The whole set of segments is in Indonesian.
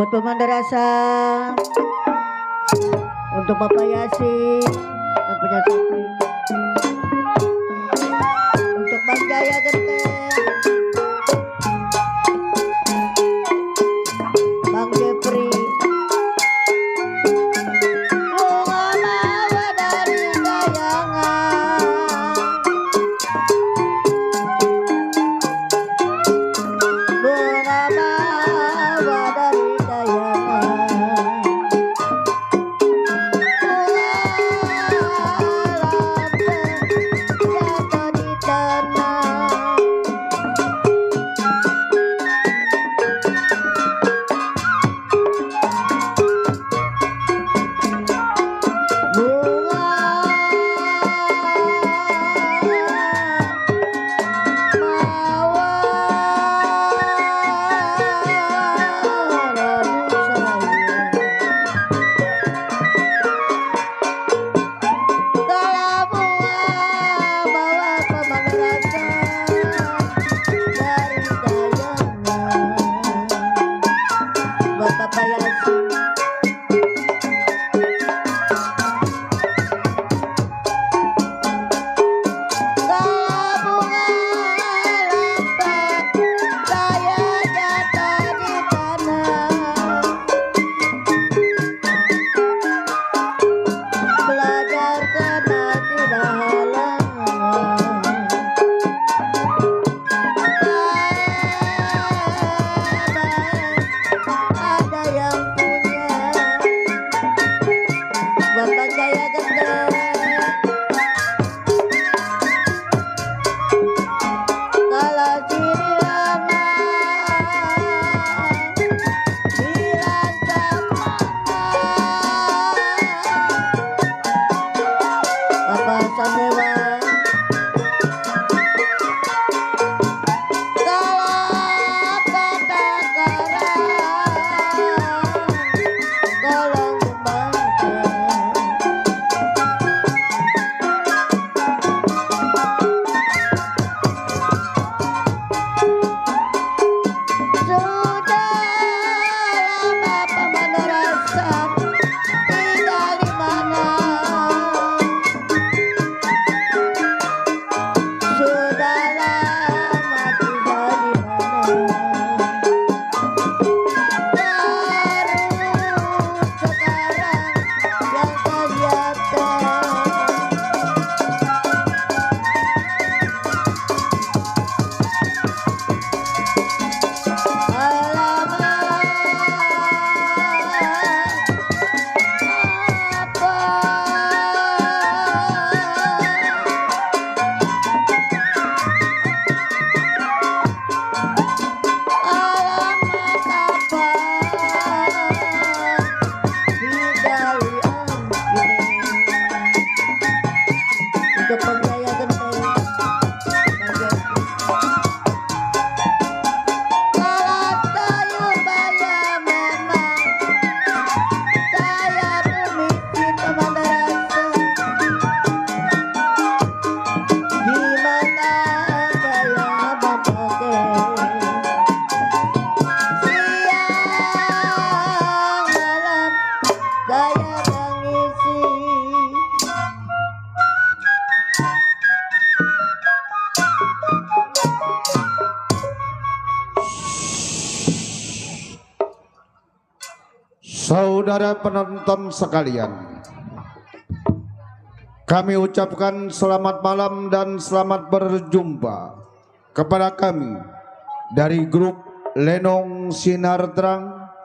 buat pemandu rasa, untuk Bapak Yasin yang punya sapi, untuk Bang Jaya Genteng, Bang Jepri. Bunga mawar dari kayangan, bunga mawar dari kayangan, jatuh di tanah. Bunga mawar kalau bunga bawa pemandu rasa dari kayangan, buat Bapak Yasin. Kalau bunga lampak saya jatuh di tanah, belajar tenang tidak halangan. Ada yang punya Bapak Jaya Genteng. Kalau sini lama bilang sama Bapak Sandewa. Kalau kata karang tolong kembangkan. Sudah lama pemandu rasa tinggal di mana? Sudah lama tinggal di mana? Baru sekarang yang kelihatan. Alamak, apa? Alamat apa? Hidayah ini untuk Bang Jaya Genteng, Bang Jepri. Kalau sayur bayam memang saya permisi pemandu rasa. Gimana saya pakai siang malam saya mengisi. Saudara penonton sekalian, kami ucapkan selamat malam dan selamat berjumpa kepada kami dari grup Lenong Sinar Terang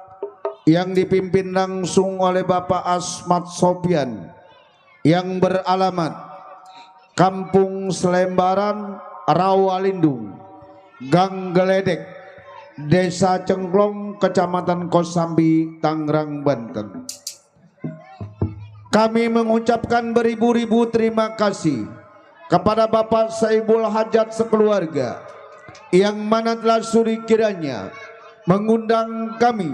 yang dipimpin langsung oleh Bapak Asmat Sopian yang beralamat Kampung Selembaran, Rawalindung, Gang Geledek, Desa Cengklong, Kecamatan Kosambi, Tangerang, Banten. Kami mengucapkan beribu-ribu terima kasih kepada Bapak Saibul Hajat sekeluarga yang mana telah suri kiranya mengundang kami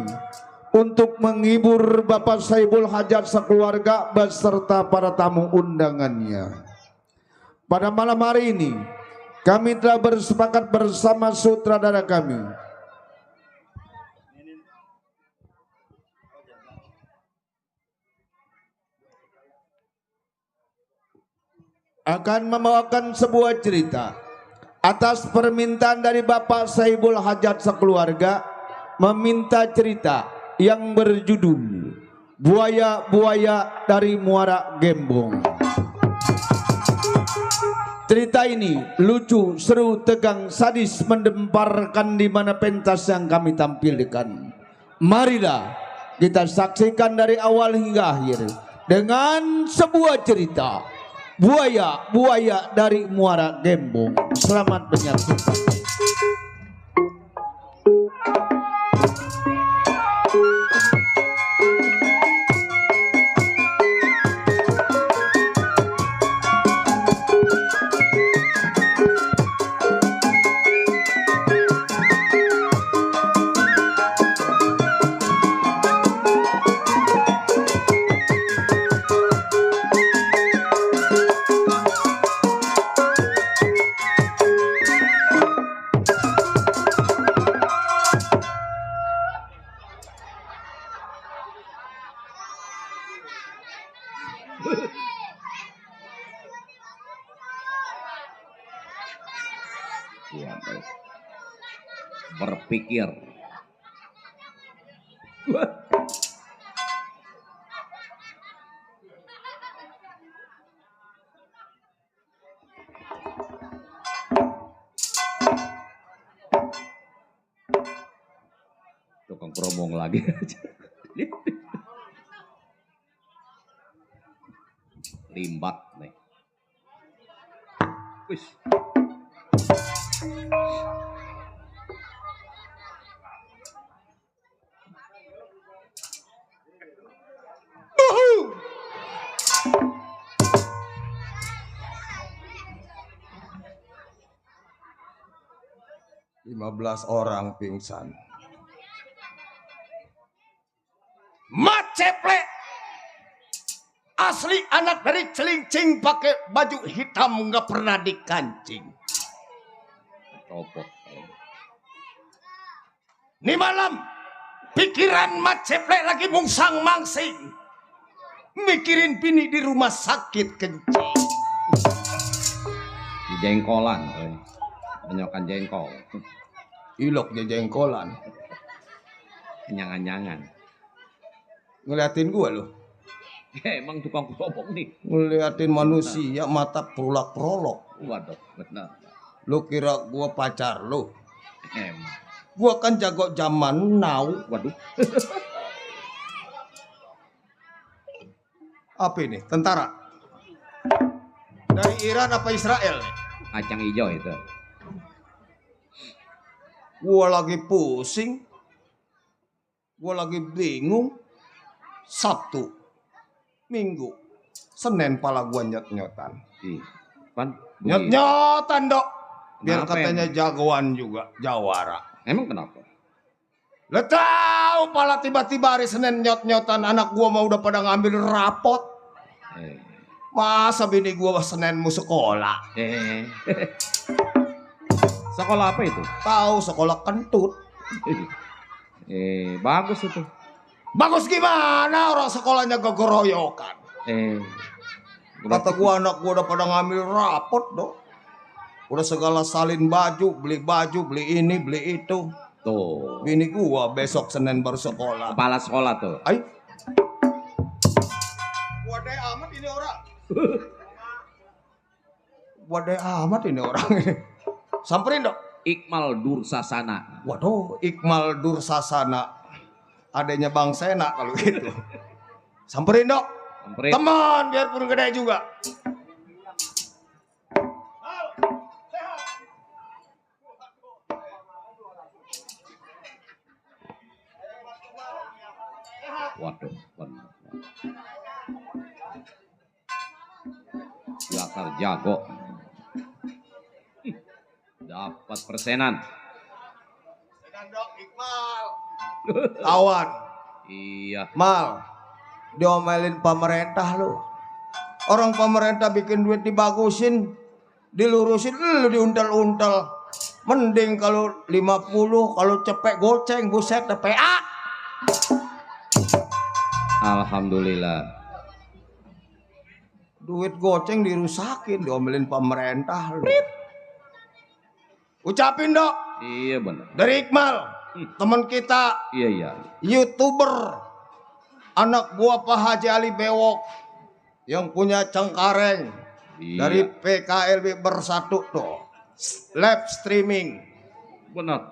untuk menghibur Bapak Saibul Hajat sekeluarga beserta para tamu undangannya. Pada malam hari ini kami telah bersepakat bersama sutradara kami akan membawakan sebuah cerita atas permintaan dari Bapak Saibul Hajat sekeluarga, meminta cerita yang berjudul Buaya-Buaya dari Muara Gembong. Cerita ini lucu, seru, tegang, sadis, mendemparkan di mana pentas yang kami tampilkan. Marilah kita saksikan dari awal hingga akhir dengan sebuah cerita Buaya-Buaya dari Muara Gembong. Selamat menyaksikan. Berpikir tukang promong lagi. Limbat nih. Wis. Belas orang pingsan. Maceple asli anak dari Celincing, pakai baju hitam, nggak pernah dikancing. Copot. Nih malam pikiran Maceple lagi mungsang mangsing, mikirin bini di rumah sakit kencing. Di jengkolan, menyokan jengkol. Ilok jengkolan. Kenyangan-nyangan. Ngeliatin gua loh. Emang tukang promong nih. Ngeliatin manusia mata prolak-prolok. Waduh, benar. Lu kira gua pacar lu? Emang. Gua kan jago zaman now. Waduh. Apa ini? Tentara? Dari Iran apa Israel nih? Kacang hijau itu. Gua lagi pusing. Gua lagi bingung. Sabtu, Minggu, Senin pala gua nyot-nyotan. Kan Nyot-nyotan dok. Biar Kenapa katanya jagoan juga, jawara. emang kenapa? Lah tahu pala tiba-tiba hari Senin nyot-nyotan, anak gua mau udah pada ngambil rapot. Masa bini gua Senin mau sekolah? Sekolah apa itu? Tahu sekolah kentut. Bagus itu. Bagus gimana, orang sekolahnya gogoroyokan. Kata gua anak gua udah pada ngambil rapot dong. Udah segala salin baju, beli ini, beli itu. Tuh. Bini gua besok Senin baru sekolah. Kepala sekolah tuh. Ay. Wadai amat ini orang. Wadai amat ini orang. Samperin dok. Iqmal Dursasana. Waduh, Iqmal Dursasana. Adanya Bang Sena kalau gitu. Samperin dok. Samperin. Teman biarpun gede juga. Waduh, benar. Bakar jago. Dapat persenan. Persenan dok, Iqmal. Kawan. Iya. Mal, diomelin pemerintah lu. Orang pemerintah bikin duit dibagusin, dilurusin, lu diuntel-untel. Mending kalau 50, kalau cepet goceng, buset PA. Alhamdulillah. Duit goceng dirusakin, diomelin pemerintah lu. Ucapin dok Iya benar. dari Iqmal, teman kita, Iya iya. YouTuber, anak buah Pak Haji Ali Bewok yang punya Cengkareng Iya. dari PKLB Bersatu tuh, live streaming. Benar.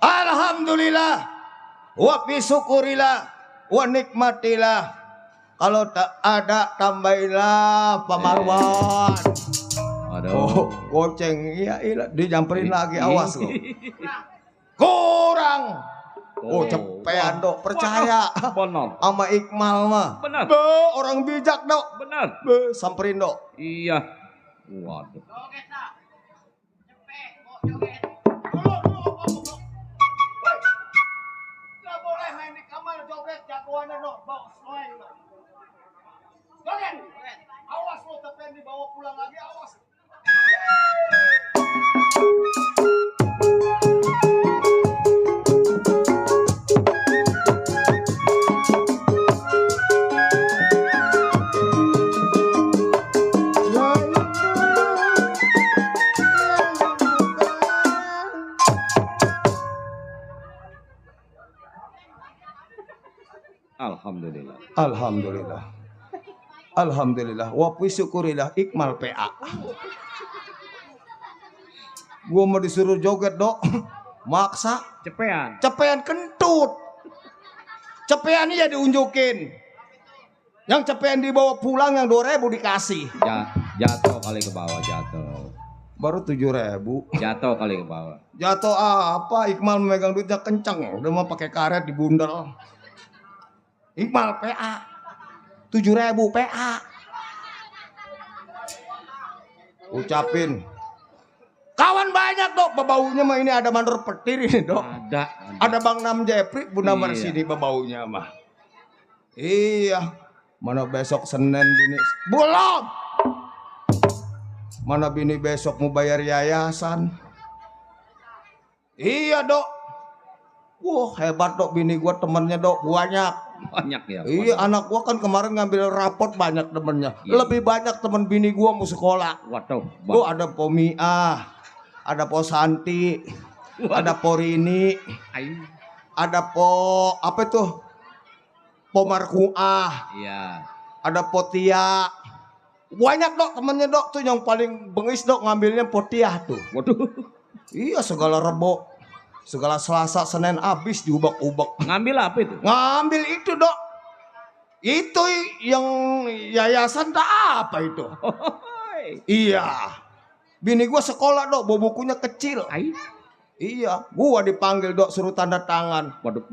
Alhamdulillah, wa bisyukurilah, wa nikmatilah. Kalau tak ada tambahilah Pak Marwan. Aduh. Oh, goceng. Iya, dijamperin lagi, awas lo. Kurang. Oh, cepean dok, percaya. Benar. Sama Iqmal mah. Benar. Be, orang bijak dok. Benar. Be, samperin dok. Iya. Waduh. Gak boleh main di kamar joget jagoannya dok. Bawa soeng dok. Joget. Awas lo, tapi dibawa pulang lagi, awas. Alhamdulillah. Alhamdulillah. Alhamdulillah. Wa syukurilah Iqmal PA. Gua mau disuruh joget dok, maksa. Cepean. Cepean kentut. Cepean ya diunjukin. Yang cepean dibawa pulang yang 2.000 dikasih. Jatuh kali ke bawah jatuh. Baru 7.000. Jatuh kali ke bawah. Jatuh apa? Iqmal memegang duitnya kenceng. Udah mau pakai karet dibundel. Iqmal PA. 7.000 PA. Ucapin. Kawan banyak dok. Bebaunya mah ini ada mandor petir ini dok. Ada Bang Nam Jepri, Bunda Iya. Marsini bebaunya mah. Iya. Mana besok Senin bini? Belum. Mana bini besok mau bayar yayasan? Iya dok. Wah hebat dok, bini gua temennya dok banyak. Banyak ya. Iya, anak gua kan kemarin ngambil rapot banyak temennya. Iya. Lebih banyak temen bini gua mau sekolah. Waduh. Oh, ada Pomiah, ada Po Santi, ada Po Rini, Ayo. ada Po apa tuh? Po Markuah, Iya. ada Po Tia. Banyak dok temennya dok tuh, yang paling bengis dok ngambilnya Po Tia tuh. Waduh. Iya, segala Rebo, segala Selasa, Senin habis diubek-ubek. Ngambil apa itu? Ngambil itu dok. Itu yang yayasan tak apa itu. Iya. Bini gua sekolah dok, bawa bukunya kecil. Ayo. Iya, gua dipanggil dok, suruh tanda tangan. Waduh.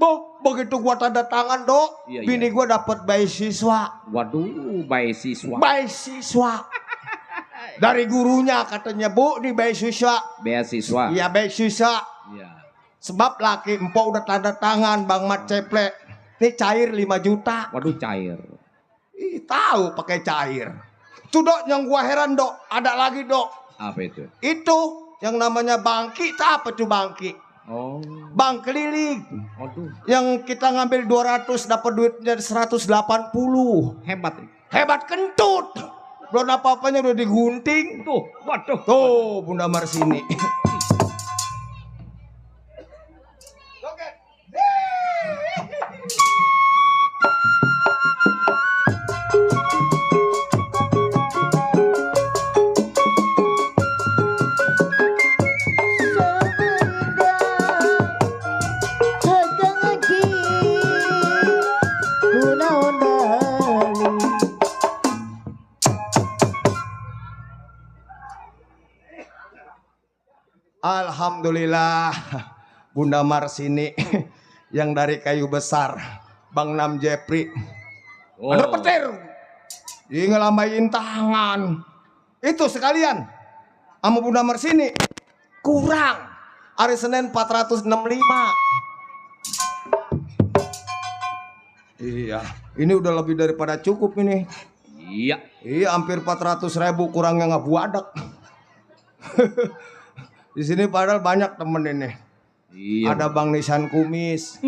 Begitu gua tanda tangan dok, Iya, bini iya. gua dapat beasiswa. Waduh, bayi siswa. Beasiswa. Dari gurunya katanya, Bu, ini beasiswa. Beasiswa. Iya, beasiswa. Iya. Sebab laki empok udah tanda tangan, Bang Mat Ceple. Ini cair 5 juta. Waduh, cair. Ih, tahu pakai cair. Tuh dok, yang gua heran dok, ada lagi dok. Apa itu? Itu yang namanya bangki, itu apa tuh bangki? Oh. Bank keliling. Waduh. Yang kita ngambil 200 dapat duitnya 180. Hebat. Hebat kentut. Belum apa-apanya udah digunting. Tuh, waduh. Tuh, Bunda Marsini. Alhamdulillah, Bunda Marsini yang dari kayu besar, Bang Nam Jepri. Oh. Ada petir. Dia ngelambain tangan. Itu sekalian sama Bunda Marsini. Kurang. Hari Senin 465. Iya, ini udah lebih daripada cukup ini. Iya. Iya, hampir 400.000 kurangnya nggak buadak. Di sini padahal banyak temen ini. Iya. Ada Bang Nisan Kumis,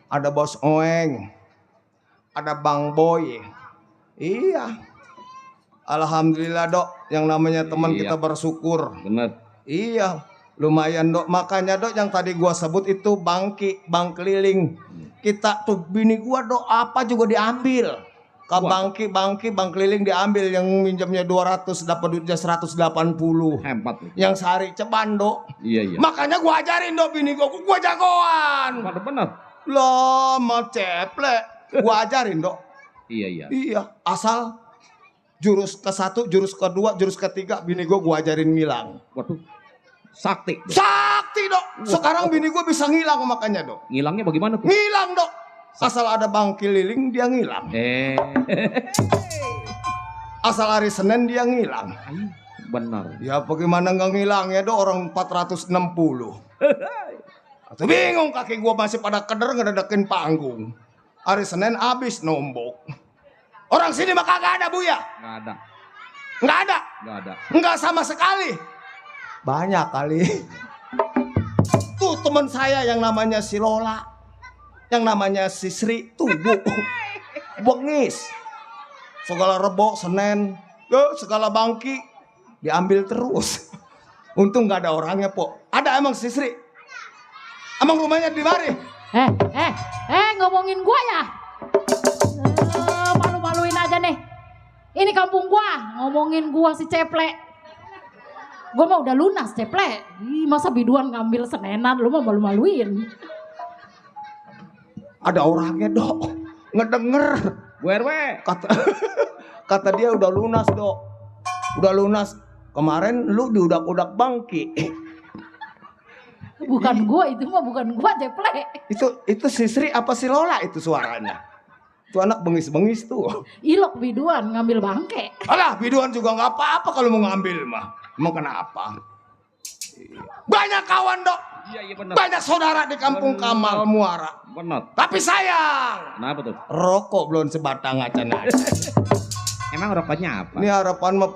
ada Bos Oeng, ada Bang Boy. Iya. Alhamdulillah dok, yang namanya teman Iya. kita bersyukur. Bener. Iya, lumayan dok. Makanya dok yang tadi gua sebut itu bangki, bang keliling. Kita tuh bini gua dok apa juga diambil. Ke Wah. bang keliling diambil, yang minjamnya 200 dapat duitnya 180. Hebat lu. Yang sehari ceban dok. Iya iya. Makanya gua ajarin dok bini gua jagoan. Bener. Lah, mal ceplek. Gua ajarin dok. Iya iya. Iya, asal jurus ke-1, jurus ke-2, jurus ke-3 bini gua ajarin ngilang. Waduh. Sakti. Dok. Sakti dok. Sekarang bini gua bisa ngilang makanya dok. Ngilangnya bagaimana tuh? Ngilang dok. Asal ada bang keliling dia ngilang. Asal hari Senin dia ngilang. Benar. Ya bagaimana nggak ngilang ya dok, orang 460. Atau bingung kaki gua masih pada keder ngededekin panggung. Hari Senin habis nombok. Orang sini mah kagak ada Buya. Nggak ada. Nggak ada. Nggak ada. Nggak sama sekali. Banyak kali. Tuh teman saya yang namanya si Lola, yang namanya si Sri, tuh bu, bengis. Segala Rebo, Senin, segala bangki diambil terus. Untung nggak ada orangnya po. Ada emang si Sri. Emang rumahnya di mari. Ngomongin gua ya. Malu-maluin aja nih. Ini kampung gua, ngomongin gua si Ceplek. Gua mah udah lunas Ceplek. Ih, masa biduan ngambil Senenan, lu mah malu-maluin. Ada orangnya dok. Ngedenger. Bu RW. Kata dia udah lunas dok. Udah lunas. Kemarin lu diudak-udak bangki. Bukan gua, itu mah bukan gua Ceplek. Itu si Sri apa si Lola itu suaranya? Itu anak bengis-bengis tuh. Ilok biduan ngambil bangke. Alah, biduan juga nggak apa-apa kalau mau ngambil mah. Emang kenapa? Banyak kawan dok. Iya benar. Banyak saudara di kampung Kamal Muara. Benar. Tapi sayang, Kenapa tuh? rokok belum sebatang acan-acan. Emang rokoknya apa? Ini harapan mah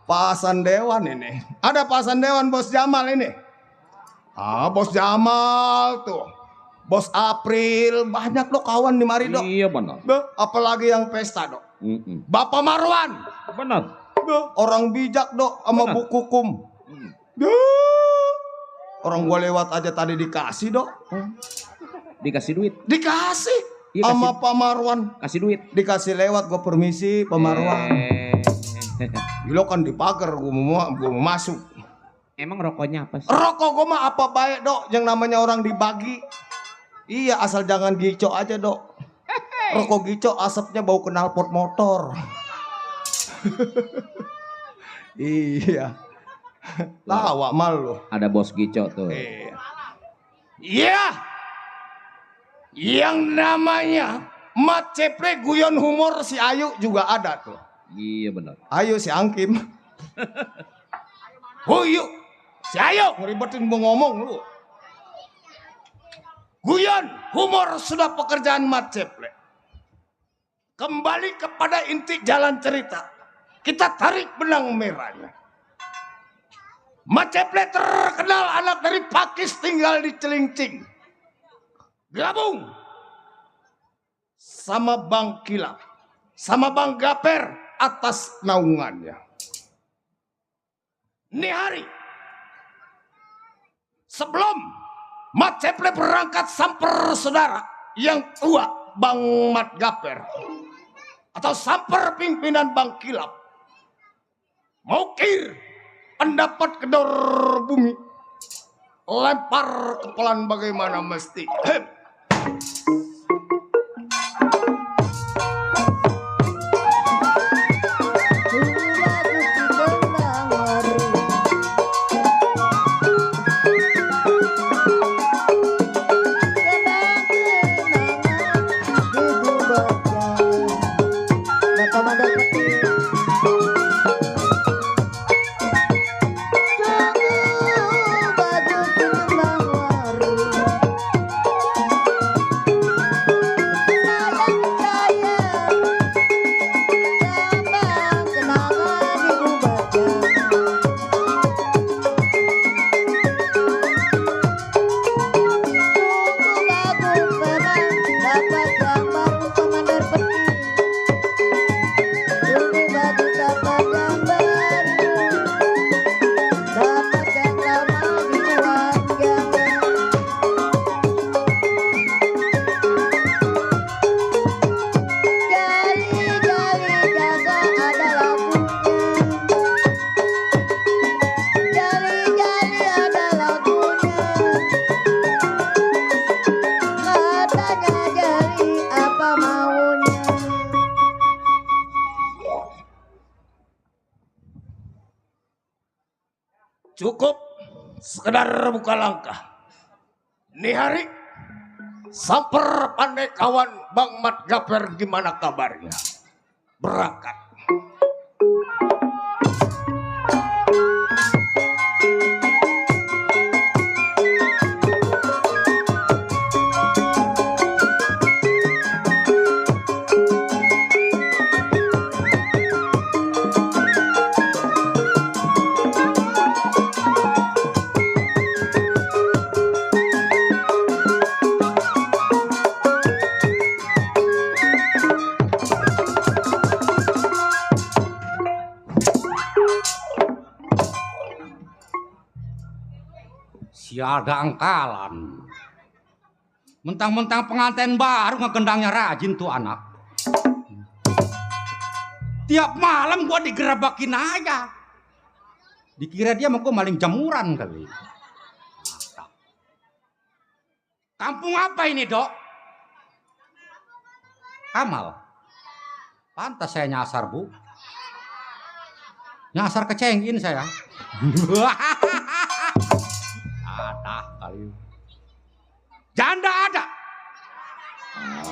Pak Hasan Dewan ini. Ada Pak Hasan Dewan, Bos Jamal ini. Bos Jamal tuh. Bos April, banyak dok kawan di mari dok. Iya benar. Apalagi yang pesta dok. Mm-mm. Bapak Marwan. Benar. Orang bijak dok sama Benar. Bu Kukum. Orang gua lewat aja tadi dikasih dok. Dikasih duit. Dikasih Iya, sama kasih. Pak Marwan. Kasih duit. Dikasih lewat, gua permisi Pak Marwan. Gila kan di pagar gua mau masuk. Emang rokoknya apa sih? Rokok gua mah apa baik dok, yang namanya orang dibagi. Iya asal jangan gico aja dok. Rokok gico asapnya bau knalpot motor. Iya. Lawak malu. Ada bos gico tuh. Iya. Yang namanya Mat Ceple guyon humor si Ayu juga ada tuh. Iya benar. Ayu si Angkim. Huyu si Ayu ngeribetin gua ngomong lu. Guyon humor sudah pekerjaan Mat Ceple. Kembali kepada inti jalan cerita. Kita tarik benang merahnya. Mat Ceple terkenal anak dari Pakis tinggal di Celincing. Gabung sama Bang Kilap, sama Bang Gaper atas naungannya. Ini hari sebelum Mat Ceple berangkat samper saudara yang tua Bang Mat Gaper atau samper pimpinan Bang Kilap. Maukir pendapat kedor bumi, lempar kepelan bagaimana mesti. Cukup sekedar buka langkah. Nih hari samper pandai kawan Bang Mat Gaper, gimana kabarnya? Berangkat. Siada angkalan. Mentang-mentang pengantin baru ngegendangnya rajin tuh anak. Tiap malam gua digerabakin aja. Dikira dia mau gua maling jamuran kali. Kampung apa ini, Dok? Kamal. Pantas saya nyasar, Bu. Nyasar kecengin saya. Ada kali. Janda ada.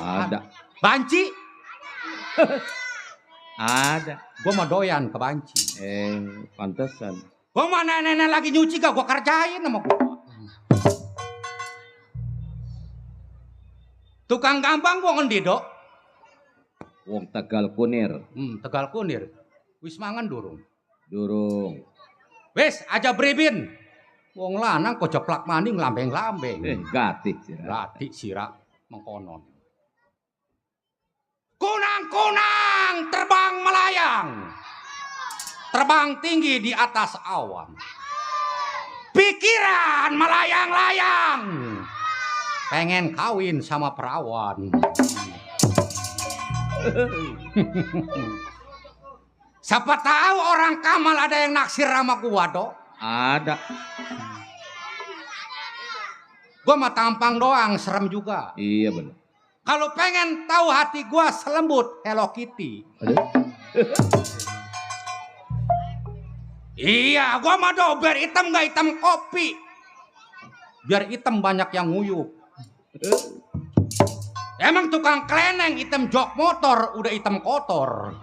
Ada. Banci. Ada. Gua mah doyan ke banci. Pantesan. Gua mah nenek-nenek lagi nyuci gak gua kerjain sama gua. Tukang gampang gua ngendi, Dok? Wong Tegal Kunir. Tegal Kunir. Wis mangan durung? Durung. Wis aja bribin. Wong lanang kok jeplak mani nglambeng-lambeng. Gatik sih. Gatik sirak mengkonon. Kunang-kunang terbang melayang. Terbang tinggi di atas awan. Pikiran melayang-layang. Pengen kawin sama perawan. Siapa tahu orang Kamal ada yang naksir sama gua, Dok. Ada. Gua mah tampang doang, serem juga. Iya benar. Kalau pengen tahu hati gua selembut Hello Kitty. Iya, gua mah do biar hitam gak hitam kopi. Biar hitam banyak yang nguyup. Emang tukang keleneng hitam jok motor udah hitam kotor.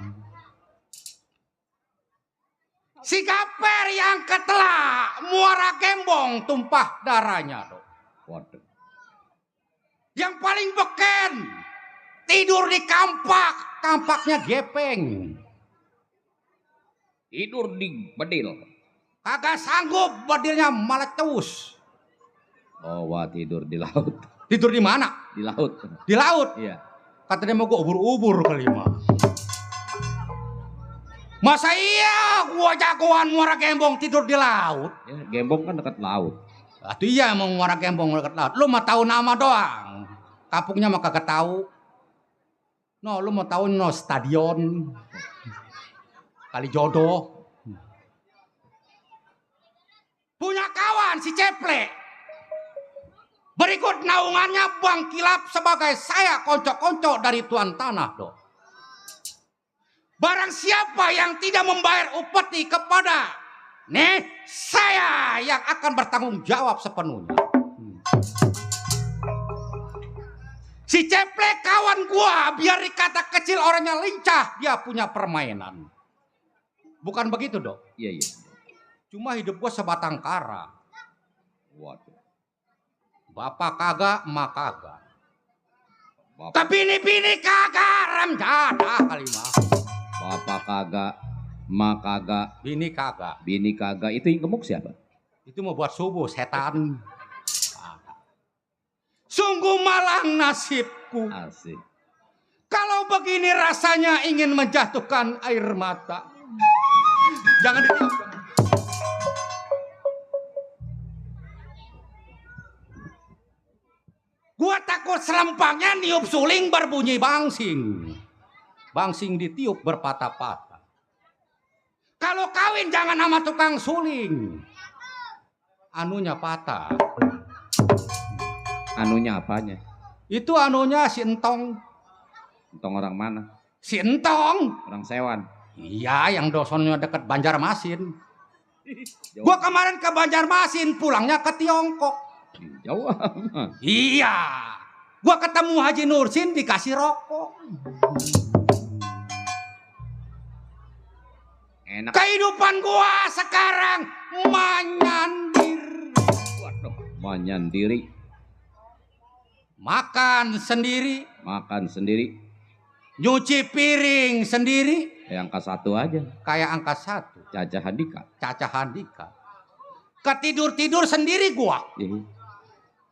Si Gaper yang ketelak muara gembong tumpah darahnya, Dok. Waduh. Yang paling beken tidur di kampak, kampaknya gepeng. Tidur di bedil. Kagak sanggup bedilnya meletus. Oh, wah, tidur di laut. Tidur di mana? Di laut. Di laut. Iya. Kata dia mau gua ubur-ubur kali mah. Masa iya gua jagoan muara gembong tidur di laut? Ya, Gembong kan dekat laut. Itu iya mau muara gembong dekat laut. Lu mah tahu nama doang. Kampungnya mah kagak tahu. No, lu mau tahu no stadion. Kali jodoh. Punya kawan si Ceple. Berikut naungannya Bang Kilap sebagai saya konco-konco dari tuan tanah, Dok. Barang siapa yang tidak membayar upeti kepada saya yang akan bertanggung jawab sepenuhnya. Si Ceple kawan gua, biar dikata kecil orangnya lincah, dia punya permainan. Bukan begitu, Dok? Iya, iya. Cuma hidup gua sebatang kara. Waduh. Bapak kagak, emak kagak. Bapak, Tapi bini kagak, rem jadah kali mah. bapak kagak, emak kagak, Bini kagak. bini kagak. Itu yang gemuk siapa? Itu mau buat subuh, setan. Sungguh malang nasibku. Asik. Kalau begini rasanya ingin menjatuhkan air mata. Jangan ditiup. Gua takut selempangnya niup suling berbunyi bangsing. Bangsing ditiup berpatah-patah. Kalau kawin jangan sama tukang suling. Anunya patah. Anunya apanya? Itu anunya si Entong. Entong orang mana? Si Entong. Orang Sewan. Iya, yang dosonnya dekat Banjarmasin. Gua kemarin ke Banjarmasin, pulangnya ke Tiongkok. Jauh amat. Iya. Gua ketemu Haji Nursin dikasih rokok. Enak. Kehidupan gua sekarang menyandiri. Waduh, menyendiri. Makan sendiri, Makan sendiri. nyuci piring sendiri, Kayak angka 1 aja. kayak angka 1, Caca Handika. Caca Handika. Ketidur-tidur sendiri gua. Ih,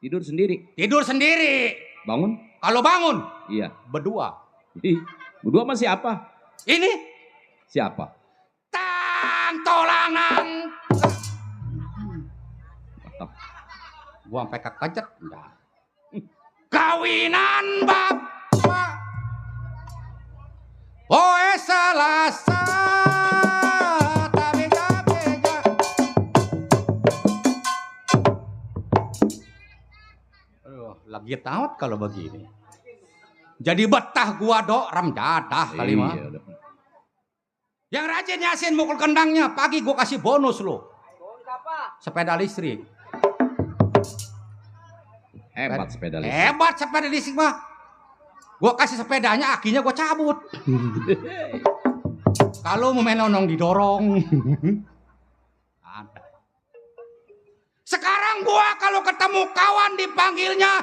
tidur sendiri. Tidur sendiri. Bangun? Kalau bangun, Iya. berdua. Ih, berdua sama siapa? Ini Siapa? tantolangan. Mantap. Gua sampai kekejet. Enggak. Kawinan bapak. Poe Selasa. Bega-bega. Aduh, lagi tamat kalau begini. Jadi betah gua dok ram jadah kali mah. Iya, udah. Yang rajin Yasin mukul kendangnya, pagi gua kasih bonus lo. Sepeda listrik. Hebat sepeda listrik. Hebat sepeda listrik mah. Gua kasih sepedanya, akinya gua cabut. Kalau mau main lenong didorong. Ada. Sekarang gua kalau ketemu kawan dipanggilnya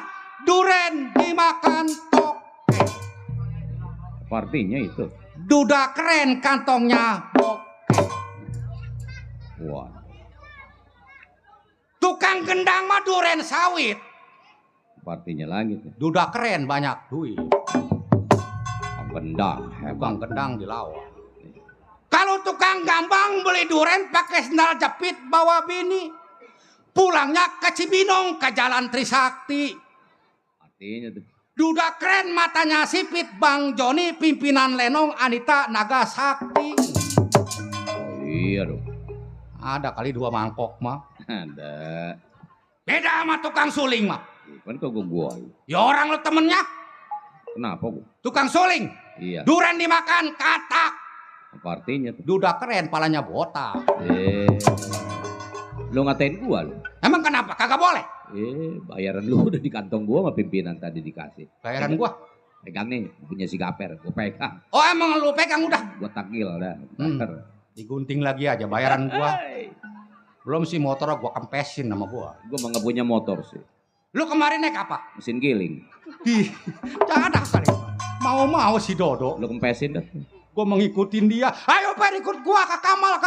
duren dimakan toke. Apa artinya itu? Duda keren kantongnya boke. Wah, Tukang gendang mah duren sawit. apa artinya lagi tuh? Duda keren banyak duit. Gendang, Tukang hebat. gendang dilawan. Kalau tukang gambang beli duren pakai sendal jepit bawa bini. Pulangnya ke Cibinong ke Jalan Trisakti. Artinya tuh. Duda keren matanya sipit Bang Joni pimpinan Lenong Anita Naga Sakti. Oh, iya dong. Ada kali 2 mangkok mah. Ada. Beda sama tukang suling mah. Kan kok gua. Ya orang lo temennya Kenapa gua? tukang suling. Iya. Duren dimakan katak. Apa artinya tuh? Duda keren palanya botak. Lu ngatain gua lu. Emang kenapa? Kagak boleh. Bayaran lu udah di kantong gua sama pimpinan tadi dikasih. Bayaran gua. Pegang nih, punya si Gaper, gua pegang. Oh emang lu pegang udah. Gua tagil dah. Digunting lagi aja bayaran gua. Belum sih motor gua kempesin sama gua. Gua mah nggak punya motor sih. Lu kemarin naik apa? Mesin giling. Cadah kali. Mau si Dodo. Lu kempesin dah. Gua mengikutin dia. Ayo Pak ikut gua ke Kamal.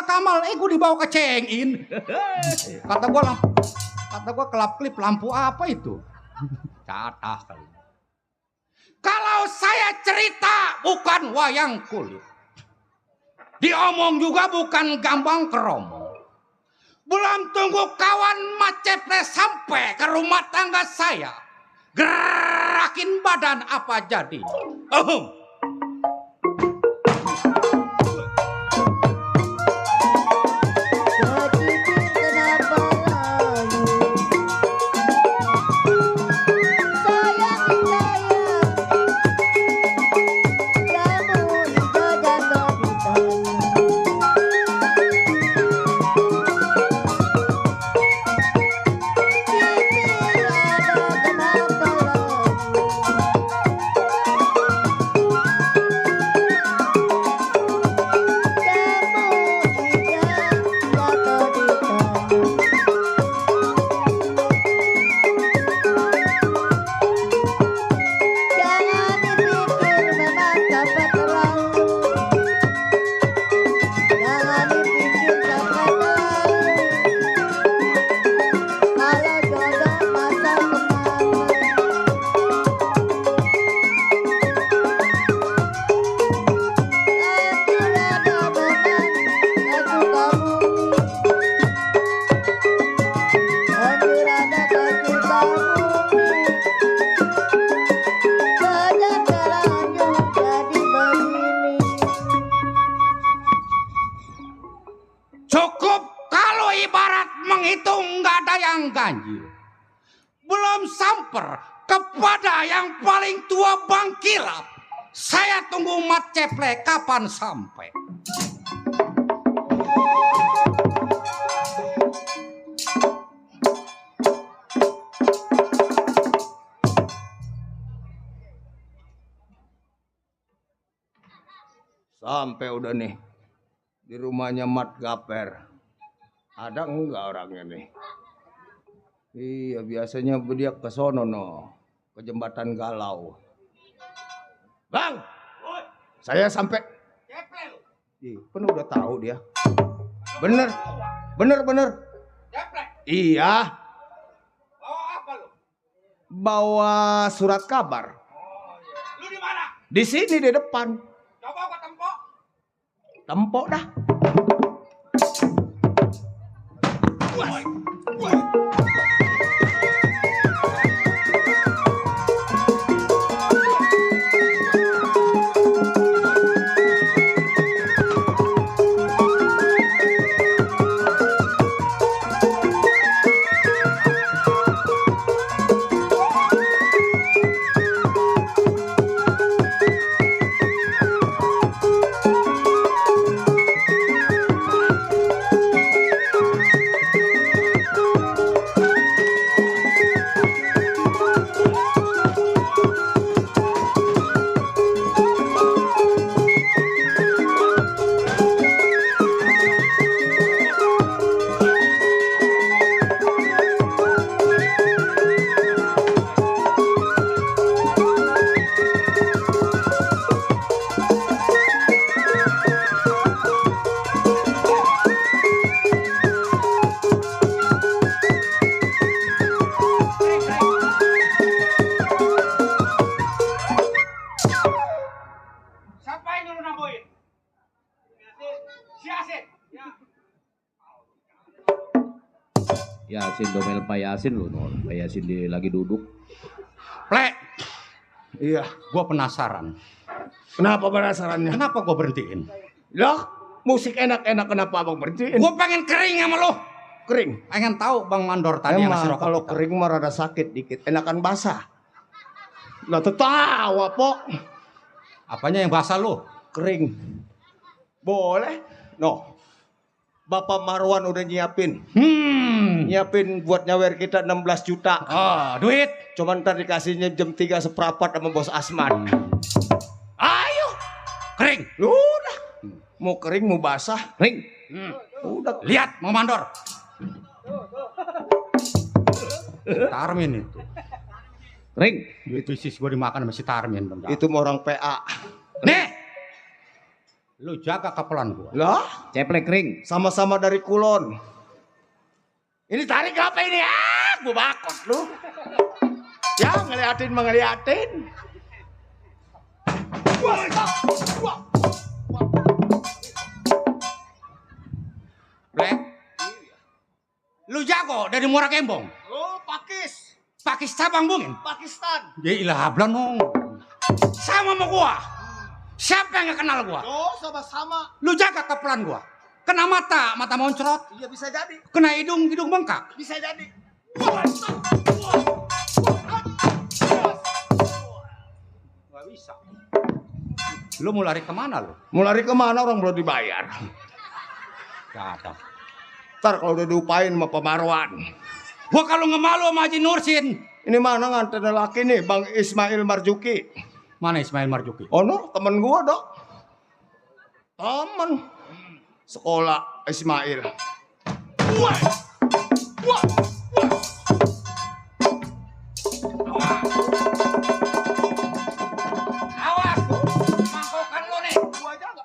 Gua dibawa ke Cengin. Kata gua kelap-kelip lampu apa itu? Cadah kali. Kalau saya cerita bukan wayang kulit. Diomong juga bukan gambang keromong. Belum tunggu kawan maceple sampai ke rumah tangga saya. Gerakin badan apa jadi? Cukup kalau ibarat menghitung nggak ada yang ganjil. Belum samper kepada yang paling tua Bang Kilap. Saya tunggu Mat Ceple kapan sampai. sampai udah nih di rumahnya Mat Gaper. Ada enggak orangnya nih? Iya, biasanya dia ke sono no, ke jembatan Galau. Bang, saya sampai. Ih, kan udah tahu dia. Bener. Iya. Bawa apa lu? Bawa surat kabar. Lu di mana? Di sini di depan. Coba gua tempok. Tempok dah. Siapa yang nyuruh namboin? Si Asin. Yasin domel Pak Yasin lu, Nol. Pak Yasin dia lagi duduk. Plek, Iya. gua penasaran. Kenapa penasarannya? Kenapa gua berhentiin? Loh, musik enak-enak kenapa abang berhentiin? Gua pengen kering sama lo. Kering. Pengen tahu Bang Mandor tadi yang ngasih Emang rokok kalau kita. kering mah rada sakit dikit. Enakan basah. Lah tertawa pok. Apanya yang basah lo? Kering. Boleh? No. Bapak Marwan udah nyiapin. Nyiapin buat nyawer kita 16 juta. Oh, duit. Cuman ntar dikasihnya jam 3 seperempat sama bos Asman. Ayo. Kering. Udah. Mau kering mau basah. Ring. Udah. Lihat Bang Mandor. Tarmin itu. Ring. Duit bisnis gua dimakan sama si Tarmin. Bang. Itu mau orang PA. Nih. Lu jaga kapelan gua. Lah, Ceplek ring. sama-sama dari Kulon. Ini tarik apa ini? Gua bakot lu. Ya ngeliatin mengeliatin. Plek. Lu jago dari Muara Gembong. Oh, Pakis. Pakistan bungin. Pakistan. Ya ilah hablan sama sama gua. Siapa yang gak kenal gua? Oh, sama-sama. Lu jaga kepelan gua. Kena mata moncrot. Iya bisa jadi. Kena hidung bengkak. Bisa jadi. Gak bisa. Lu mau lari kemana lu? Mau lari kemana orang belum dibayar? Gak ada. Ntar kalau udah diupain sama Pak Marwan. Gua kalau ngemalu sama Haji Nursin. Ini mana nganter laki nih, Bang Ismail Marjuki. Mana Ismail Marjuki? Oh no, temen gua dok. Temen. Sekolah Ismail. Awas, mangkokan lu nih. Gua jaga.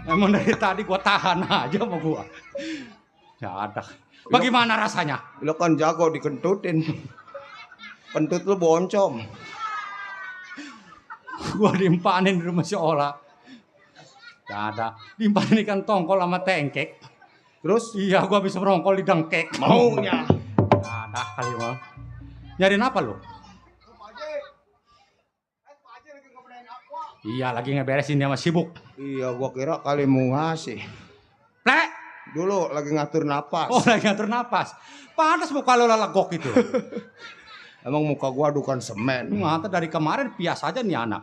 Emang dari tadi gua tahan aja sama gua. Ya ada. Bagaimana rasanya? Lo kan jago dikentutin. Kentut lu boncom. Gua dimpanin di rumah si Ola. Ya ada. Dimpanin ikan tongkol sama tengkek. Terus Iya, gua bisa merongkol di dengkek. maunya. Ya ada kali mah. Nyariin apa lu? Iya, lagi ngeberesin dia masih sibuk. Iya, gua kira kali mau ngasih. Plek. Dulu lagi ngatur napas. Oh, lagi ngatur napas. Pantas muka lo legok itu. Emang muka gua adukan semen. Mata dari kemarin biasa aja nih anak.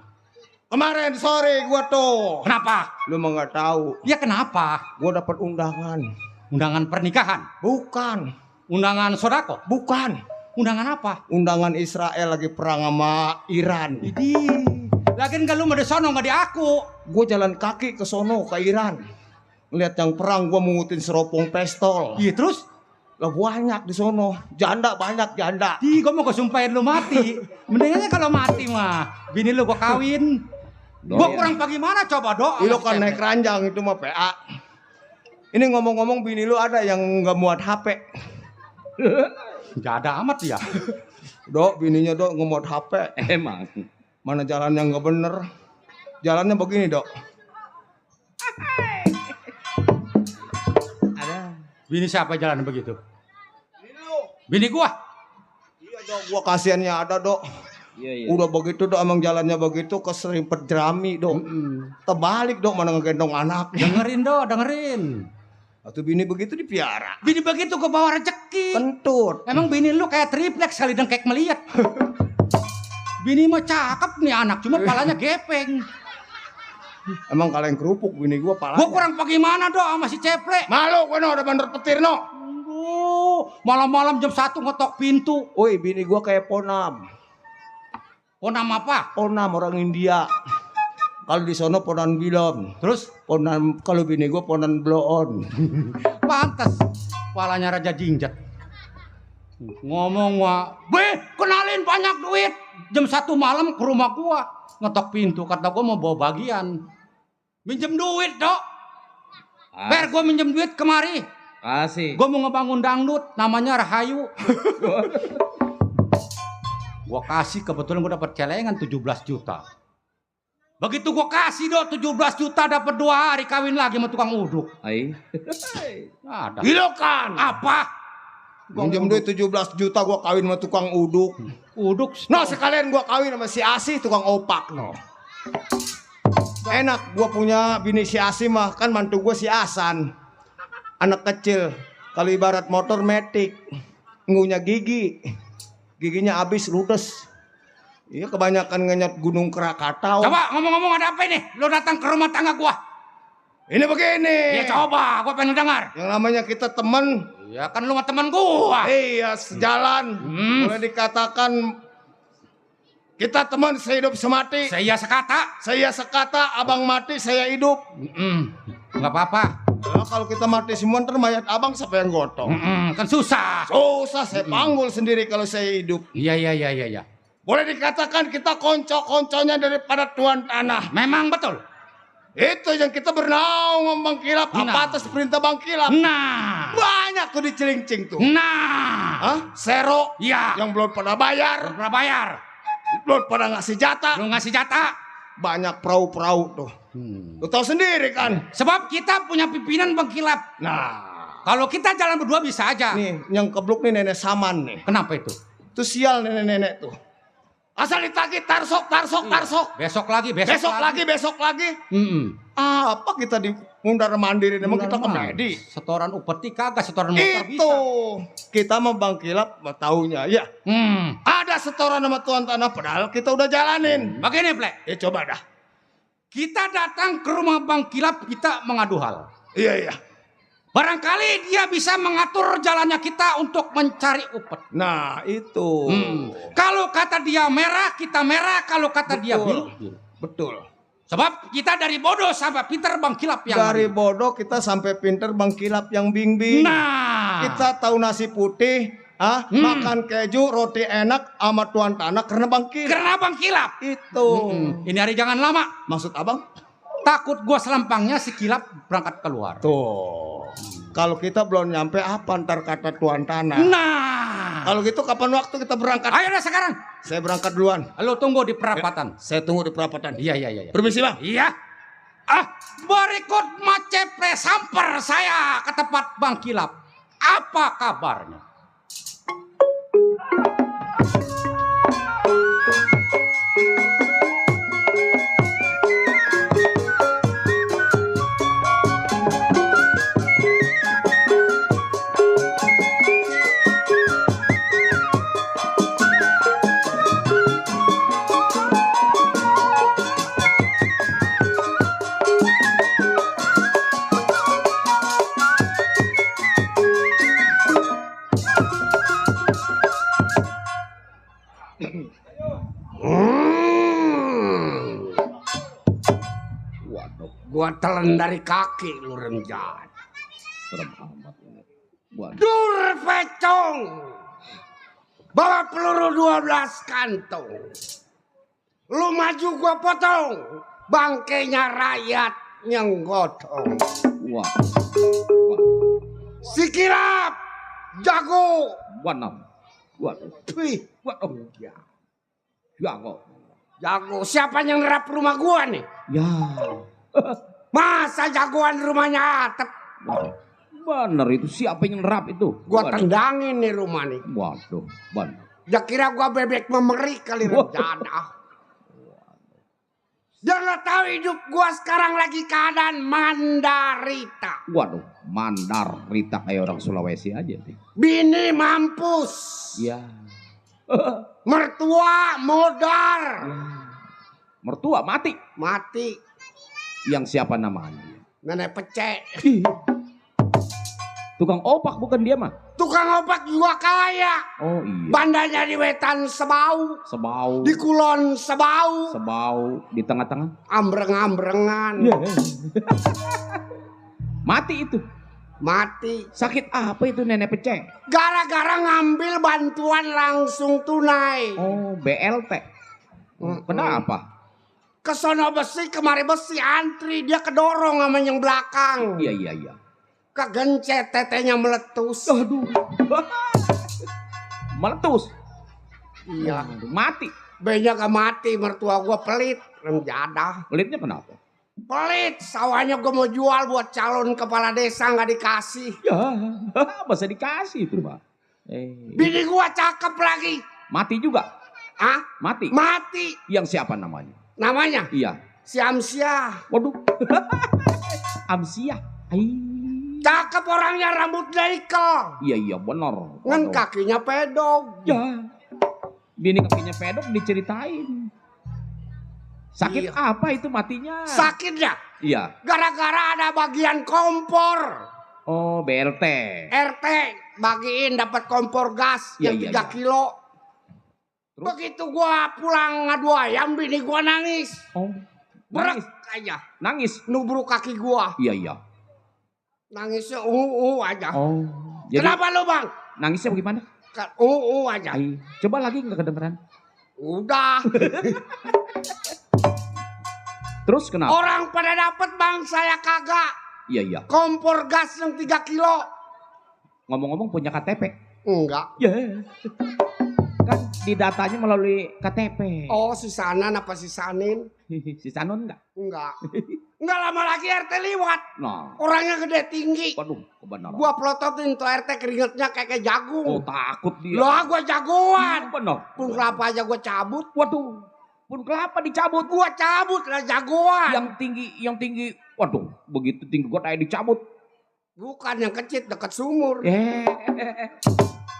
Kemarin sore gua tuh. Kenapa? Lu mah nggak tahu. Ya kenapa? Gua dapat undangan. Undangan pernikahan? Bukan. Undangan sodako? Bukan. Undangan apa? Undangan Israel lagi perang sama Iran. Idih. Lagian kalau mau di sono nggak di aku. Gue jalan kaki ke sono ke Iran. Ngeliat yang perang, gue mengutin seropong pistol. Iya terus? Lah banyak di sono, janda banyak janda. Gue mau kesumpahin lu mati. Mendingannya kalau mati mah, bini lu gue kawin. Gue kurang bagaimana coba dok? Lu kan naik ranjang itu mah PA. Ini ngomong-ngomong bini lu ada yang nggak muat HP. Gak ada amat ya. Dok, bininya dok nggak muat HP. Emang. Mana jalannya nggak bener? Jalannya begini dok. Bini siapa jalan begitu? Bini lu. Bini gua. Iya dok, gua kasihannya ada dok. Iya. Udah begitu dok, emang jalannya begitu keserimpet jerami dok. Terbalik dok, mana ngegendong anak. Dengerin dok, dengerin. Atau bini begitu dipiara. Bini begitu gua bawa rezeki. Kentut. Emang bini lu kayak triplek sekali dengkek melihat. Bini mah cakep nih anak, cuma palanya gepeng. Emang kaleng kerupuk bini gua palanya. Gua kurang bagaimana dok sama si ceplek. Malu gua no, udah bandar petir no. Malam-malam jam 1 ngetok pintu. Woi, bini gua kayak Ponam. Ponam apa? Ponam orang India. Kalau di sono Ponan Bilom. Terus? Ponan, kalau bini gua Ponan Blow On. Pantes. Palanya Raja Jinjat. Ngomong wah, kenalin banyak duit. Jam 1 malam ke rumah gua. Ngetok pintu, kata gua mau bawa bagian. Minjem duit dok. Ber, gua minjem duit kemari. Kasih. Gua mau ngebangun dangdut, namanya Rahayu. Gua kasih, kebetulan gua dapat celengan 17 juta. Begitu gua kasih dok 17 juta, dapat 2 hari kawin lagi sama tukang uduk. Ai. Ada. Gilokan. Apa? Minjem duit 17 juta gua kawin sama tukang uduk. Uduk. No, sekalian gua kawin sama si Asih tukang opak no. Enak gua punya bini si Asih mah, kan mantu gua si Asan. Anak kecil, kalau ibarat motor metik, ngunya gigi. Giginya habis ludes. Iya kebanyakan ngenyot Gunung Krakatau. Coba ngomong-ngomong ada apa ini? Lo datang ke rumah tangga gua. Ini begini. Ya coba, gua pengen dengar. Yang namanya kita temen. Ya kan lu sama teman gua. Iya sejalan. Boleh dikatakan kita teman sehidup semati. Saya sekata. Saya sekata, abang mati, saya hidup. Nggak apa-apa. Nah, kalau kita mati semua ntar mayat abang siapa yang gotong? Kan susah. Susah, saya panggul sendiri kalau saya hidup. Iya. Boleh dikatakan kita konco-konconya daripada tuan tanah. Memang betul. Itu yang kita bernaung Bang Kilap. Apa atas perintah Bang Kilap? Nah. Banyak tuh dicelincing tuh. Nah. Hah? Sero. Iya. Yang belum pada bayar. Belum bayar. Belum pada ngasih jatah. Belum ngasih jatah. Banyak perahu-perahu tuh. Lu tahu sendiri kan? Sebab kita punya pimpinan Bang Kilap. Nah. Kalau kita jalan berdua bisa aja. Nih, yang kebluk nih nenek Saman nih. Kenapa itu? Itu sial nenek-nenek tuh. Asal ditagih tarsok. Besok lagi. Besok lagi. Apa kita di mundar mandiri? Emang kita komedi. Setoran upeti kagak, setoran motor Itu bisa. kita sama Bang Kilap taunya ya. Ada setoran sama tuan tanah padahal kita udah jalanin. Begini Plek. Ya coba dah. Kita datang ke rumah Bang Kilap, kita mengadu hal. Iya. Barangkali dia bisa mengatur jalannya kita untuk mencari upet. Nah itu. Kalau kata dia merah, kita merah. Kalau kata dia biru, biru. Betul. Sebab kita dari bodoh sampai pintar Bang Kilap yang dari bodoh kita sampai pinter Bang Kilap yang bing-bing. Nah. Kita tahu nasi putih, makan keju, roti enak sama tuan tanah karena Bang Kilap. Karena Bang Kilap. Itu. Ini hari jangan lama. Maksud abang? Takut gua selampangnya si Kilap berangkat keluar. Tuh. Kalau kita belum nyampe apa ntar kata tuan tanah. Nah. Kalau gitu kapan waktu kita berangkat? Ayo dah sekarang. Saya berangkat duluan. Lo tunggu di perapatan. Saya tunggu di perapatan. Iya. Permisi bang. Iya. Berikut Macepre samper saya ke tempat Bang Kilap. Apa kabarnya? Waduh, Gua telan dari kaki lu renjat. serem amat ini. Waduh. Dur pecong. Bawa peluru 12 kantong. Lu maju gua potong. Bangkainya rakyat yang gotong. Waduh. Sikilap. Jago. Waduh. Waduh. Wih. Waduh. Ya. Jago. Jago. Siapa yang nerap rumah gua nih? Ya. Masa jagoan rumahnya atap? Waduh. Bener itu siapa yang nerap itu? Gua Waduh. tendangin nih rumah nih. Waduh. Bener. Ya kira gua bebek memeri kali rencana. Dia nggak tahu hidup gua sekarang lagi keadaan mandarita. Waduh. Mandar Rita kayak orang Sulawesi aja nih. Bini mampus. Ya. Mertua modar. Mertua mati. Mati. Yang siapa namanya? Nenek pecek. Tukang opak bukan dia mah? Tukang obat juga kaya. Oh iya. Bandanya di Wetan sebau. Sebau. Di Kulon sebau. Sebau di tengah-tengah. Ambreng-ambrengan. Mati itu. Mati. Sakit apa itu nenek pecek? Gara-gara ngambil bantuan langsung tunai. Oh BLT. Kenapa? Kesono besi kemari besi antri. Dia kedorong sama yang belakang. Iya. Kegencet tetenya meletus. Aduh. Meletus. Iya. Mati. Benya gak mati. Mertua gua pelit. Remjadah. Pelitnya kenapa? Pelit. Sawahnya gua mau jual buat calon kepala desa gak dikasih. Ya. Masa dikasih itu Pak. Bini gua cakep lagi. Mati juga. Hah? Mati. Mati. Yang siapa namanya? Namanya? Iya. Si Amsyah. Waduh. Amsyah. Cakep orangnya, rambutnya ikel. Iya benar. Ngan kakinya pedog. Ya. Bini kakinya pedok diceritain. Sakit Iya. apa itu matinya? Sakit ya? Iya. Gara-gara ada bagian kompor. Oh BLT. RT bagiin dapat kompor gas Iya, yang iya, 3 iya. kilo. Terus? Begitu gua pulang ngadu ayam, bini gua nangis. Oh. Berak Nangis. aja. Nangis. Nubruk kaki gua. Iya. Nangisnya aja. Oh. Jadi Kenapa lu bang? nangisnya bagaimana? Aja. Coba lagi nggak kedengeran. Udah. Terus kenapa? Orang pada dapet bang, saya kagak. Iya. Kompor gas yang 3 kilo. Ngomong-ngomong punya KTP? Enggak. Ya. Kan di datanya melalui KTP. Oh si Sanan apa si Sanin? Si Sanon enggak? Enggak. Enggak lama lagi RT liwat. Nah. Orangnya gede tinggi. Waduh, kebenaran. Gua pelototin tuh RT keringetnya kayak Oh jagung. takut dia. Lah gua jagoan. Benar. Pun kelapa aja gua cabut. Waduh. Pun kelapa dicabut. Gua cabut lah jagoan. Yang tinggi. Waduh, begitu tinggi gua kayak dicabut. Bukan yang kecil dekat sumur.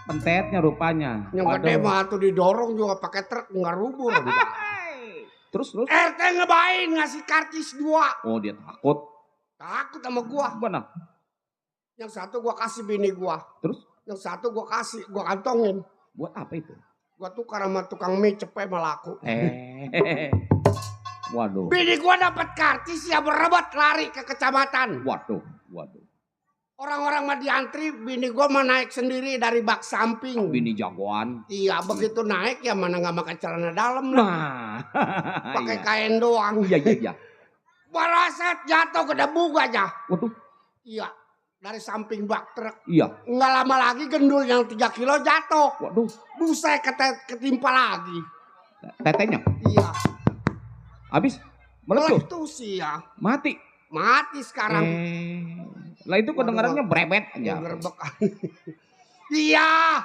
Pentetnya rupanya. Yang gede mah tuh didorong juga pakai truk nggak rubur. Terus. RT ngebain ngasih karcis 2. Oh dia takut. Takut sama gua. Benar. Yang satu gua kasih bini gua. Terus? Yang satu gua kasih, gua kantongin. Buat apa itu? Gua tukar sama tukang mie cepet malaku. Waduh. Bini gua dapat karcis ya berebut lari ke kecamatan. Waduh. Orang-orang mah diantri, bini gua mah naik sendiri dari bak samping. Bini jagoan. Iya, begitu naik ya mana nggak pakai celana dalam lah. Nah. Pakai kain doang. Iya. Baraset jatuh ke debu aja. Waduh. Iya, dari samping bak truk. Iya. Nggak lama lagi gendul yang 3 kilo jatuh. Waduh. Buset ketimpa lagi. Tetenya. Iya. Habis meletus. Meletus sih ya. Mati. Mati sekarang. Lah itu kedengarannya brebet aja. Ngerebek. Iya.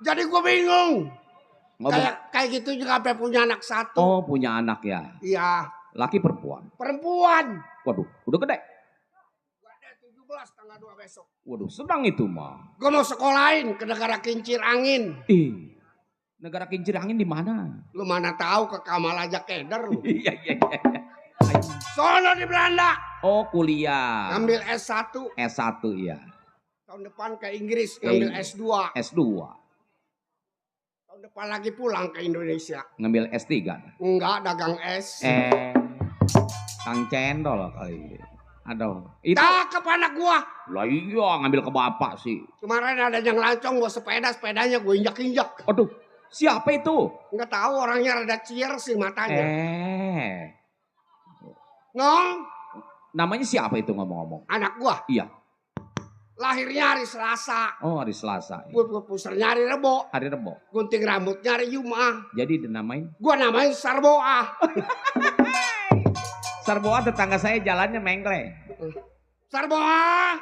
Jadi gue bingung. Kayak gitu juga sampai punya anak 1. Oh, punya anak ya. Iya. Laki perempuan. Perempuan. Waduh, udah gede. Gede 17 tanggal 2 besok. Waduh, sedang itu mah. Gue mau sekolahin ke negara kincir angin. Negara kincir angin di mana? Lu mana tahu ke Kamal aja keder lu. Iya. Sono di Belanda. Oh, kuliah. Ambil S1. S1 ya. Tahun depan ke Inggris ngambil S2. S2. Tahun depan lagi pulang ke Indonesia. Ngambil S3. Enggak, dagang es. Kang Cendol kali. Aduh, itu. Cakep anak gua. Lah iya ngambil ke bapak sih. Kemarin ada yang lancong bawa sepedanya gue injak-injak. Aduh, siapa itu? Nggak tahu orangnya rada cier sih matanya. Nong, Namanya siapa itu ngomong-ngomong? anak gua Iya. lahirnya hari Selasa. Oh, hari Selasa. Pusernya hari Rebo. Hari Rebo. Gunting rambutnya hari Jumat. Jadi dinamain Gua namain Sarboa. Sarboa, tetangga saya jalannya mengkleng. Sarboa.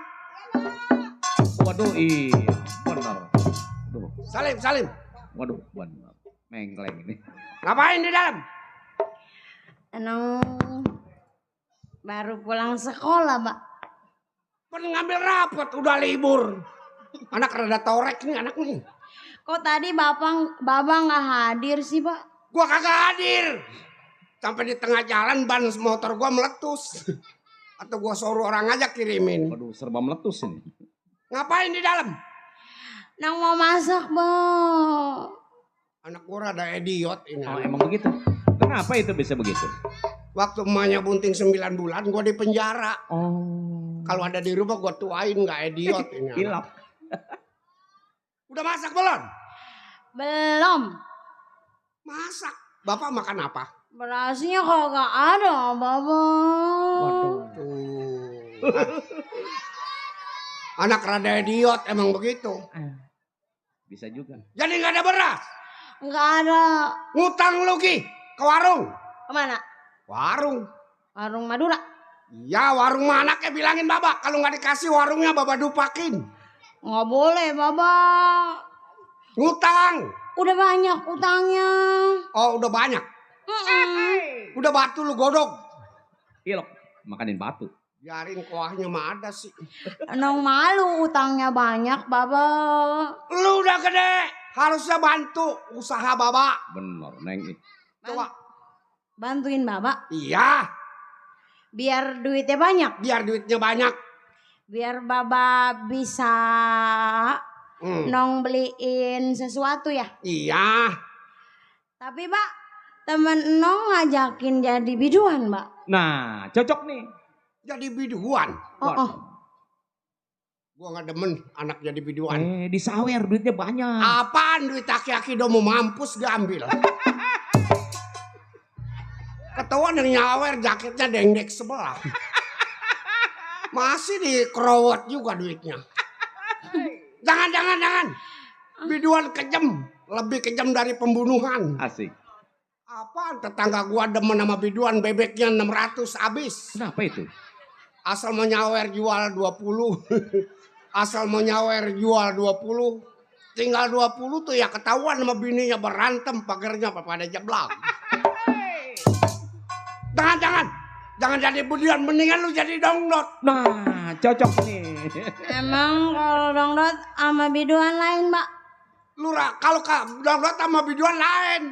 Waduh, iya, bener. Duh, Salim. waduh, bener. Mengkleng ini. Ngapain di dalam? Baru pulang sekolah, Pak. Pernah ngambil rapot udah libur. Anak rada torek nih anak nih. Kok tadi Bapak nggak hadir sih, Pak? Gua kagak hadir. Sampai di tengah jalan ban motor gua meletus. Atau gua suruh orang aja kirimin. Waduh, serba meletus ini. Ngapain di dalam? Nang mau masak, Bang. Anak gua rada idiot ini. Oh, emang begitu? Kenapa itu bisa begitu? Waktu emaknya bunting 9 bulan gua di penjara. Oh. Kalau ada di rumah gua tuain nggak idiot ini. Hilap. Udah masak belum? Belum. Masak. Bapak makan apa? Berasnya kagak ada, Bapak. Tuh. Anak rada idiot emang begitu. Bisa juga. Jadi nggak ada beras. Nggak ada. Ngutang lu Ki ke warung. Kemana? Warung. Warung Madura. Ya warung mana kayak bilangin Bapak. Kalau nggak dikasih warungnya Bapak dupakin. Nggak boleh, Bapak. Ngutang. Udah banyak utangnya. Oh udah banyak. Udah batu lu godok. Ilok, makanin batu. Biarin kuahnya mah ada sih. Nong malu utangnya banyak, Bapak. Lu udah gede. Harusnya bantu usaha Bapak. Bener, Neng. Coba. Bantuin Bapak. Iya. Biar duitnya banyak. Biar duitnya banyak. Biar Bapak bisa nong beliin sesuatu ya. Iya. Tapi Pak, temen nong ngajakin jadi biduan, Pak. Nah, cocok nih. Jadi biduan. Oh. Gua nggak demen anak jadi biduan. Disawer duitnya banyak. Apaan duit aki-aki udah mau mampus diambil. Ketahuan yang nyawer jaketnya dengdek sebelah. Masih dikerowot juga duitnya. Jangan. Biduan kejam. Lebih kejam dari pembunuhan. Asik. Apaan tetangga gua demen sama biduan bebeknya 600 habis. Kenapa itu? Asal mau nyawer jual 20. Asal mau nyawer jual 20. Tinggal 20 tuh ya ketahuan sama bininya berantem pagernya pada jeblak. Jangan jadi biduan, mendingan lu jadi dongdot. Nah, cocok nih. Emang kalau dongdot sama biduan lain, Pak? Lu kalau dongdot sama biduan lain.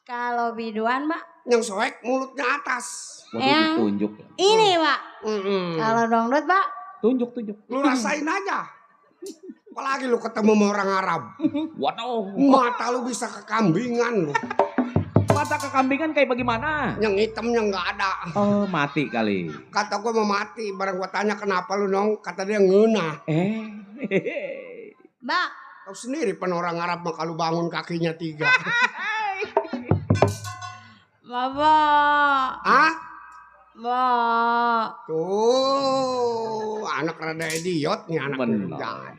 Kalau biduan, Pak? Yang soek mulutnya atas. Waduh, ditunjuk. Ini, Pak. Kalau dongdot, Pak? Tunjuk. Lu rasain aja. Apalagi lu ketemu sama orang Arab. Waduh. Mata lu bisa kekambingan lu. Mata kekambingan kayak bagaimana? Yang hitamnya nggak ada. Oh, mati kali. Kata gue mau mati. Barang gue tanya kenapa lu nong. Kata dia ngena. Mbak. Tahu sendiri pen orang Arab mah kalau bangun kakinya 3. Bapak. Hah? Mbak. Tuh. Anak rada idiot nih anak muda.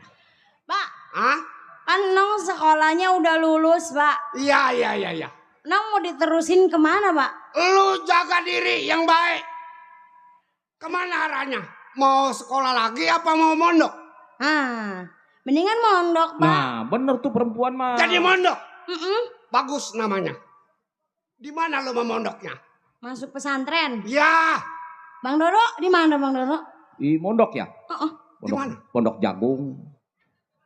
Pak. Hah? Kan nong sekolahnya udah lulus, Pak. Iya. Nong mau diterusin kemana, Pak? Lu jaga diri yang baik. Kemana arahnya? Mau sekolah lagi apa mau mondok? Mendingan mondok, Pak. Nah, bener tuh perempuan mah. Jadi mondok? Bagus namanya. Di mana lu mau mondoknya? Masuk pesantren. Ya. Bang Dodo, di mana Bang Dodo? Di mondok ya? Di mana? Pondok Jagung.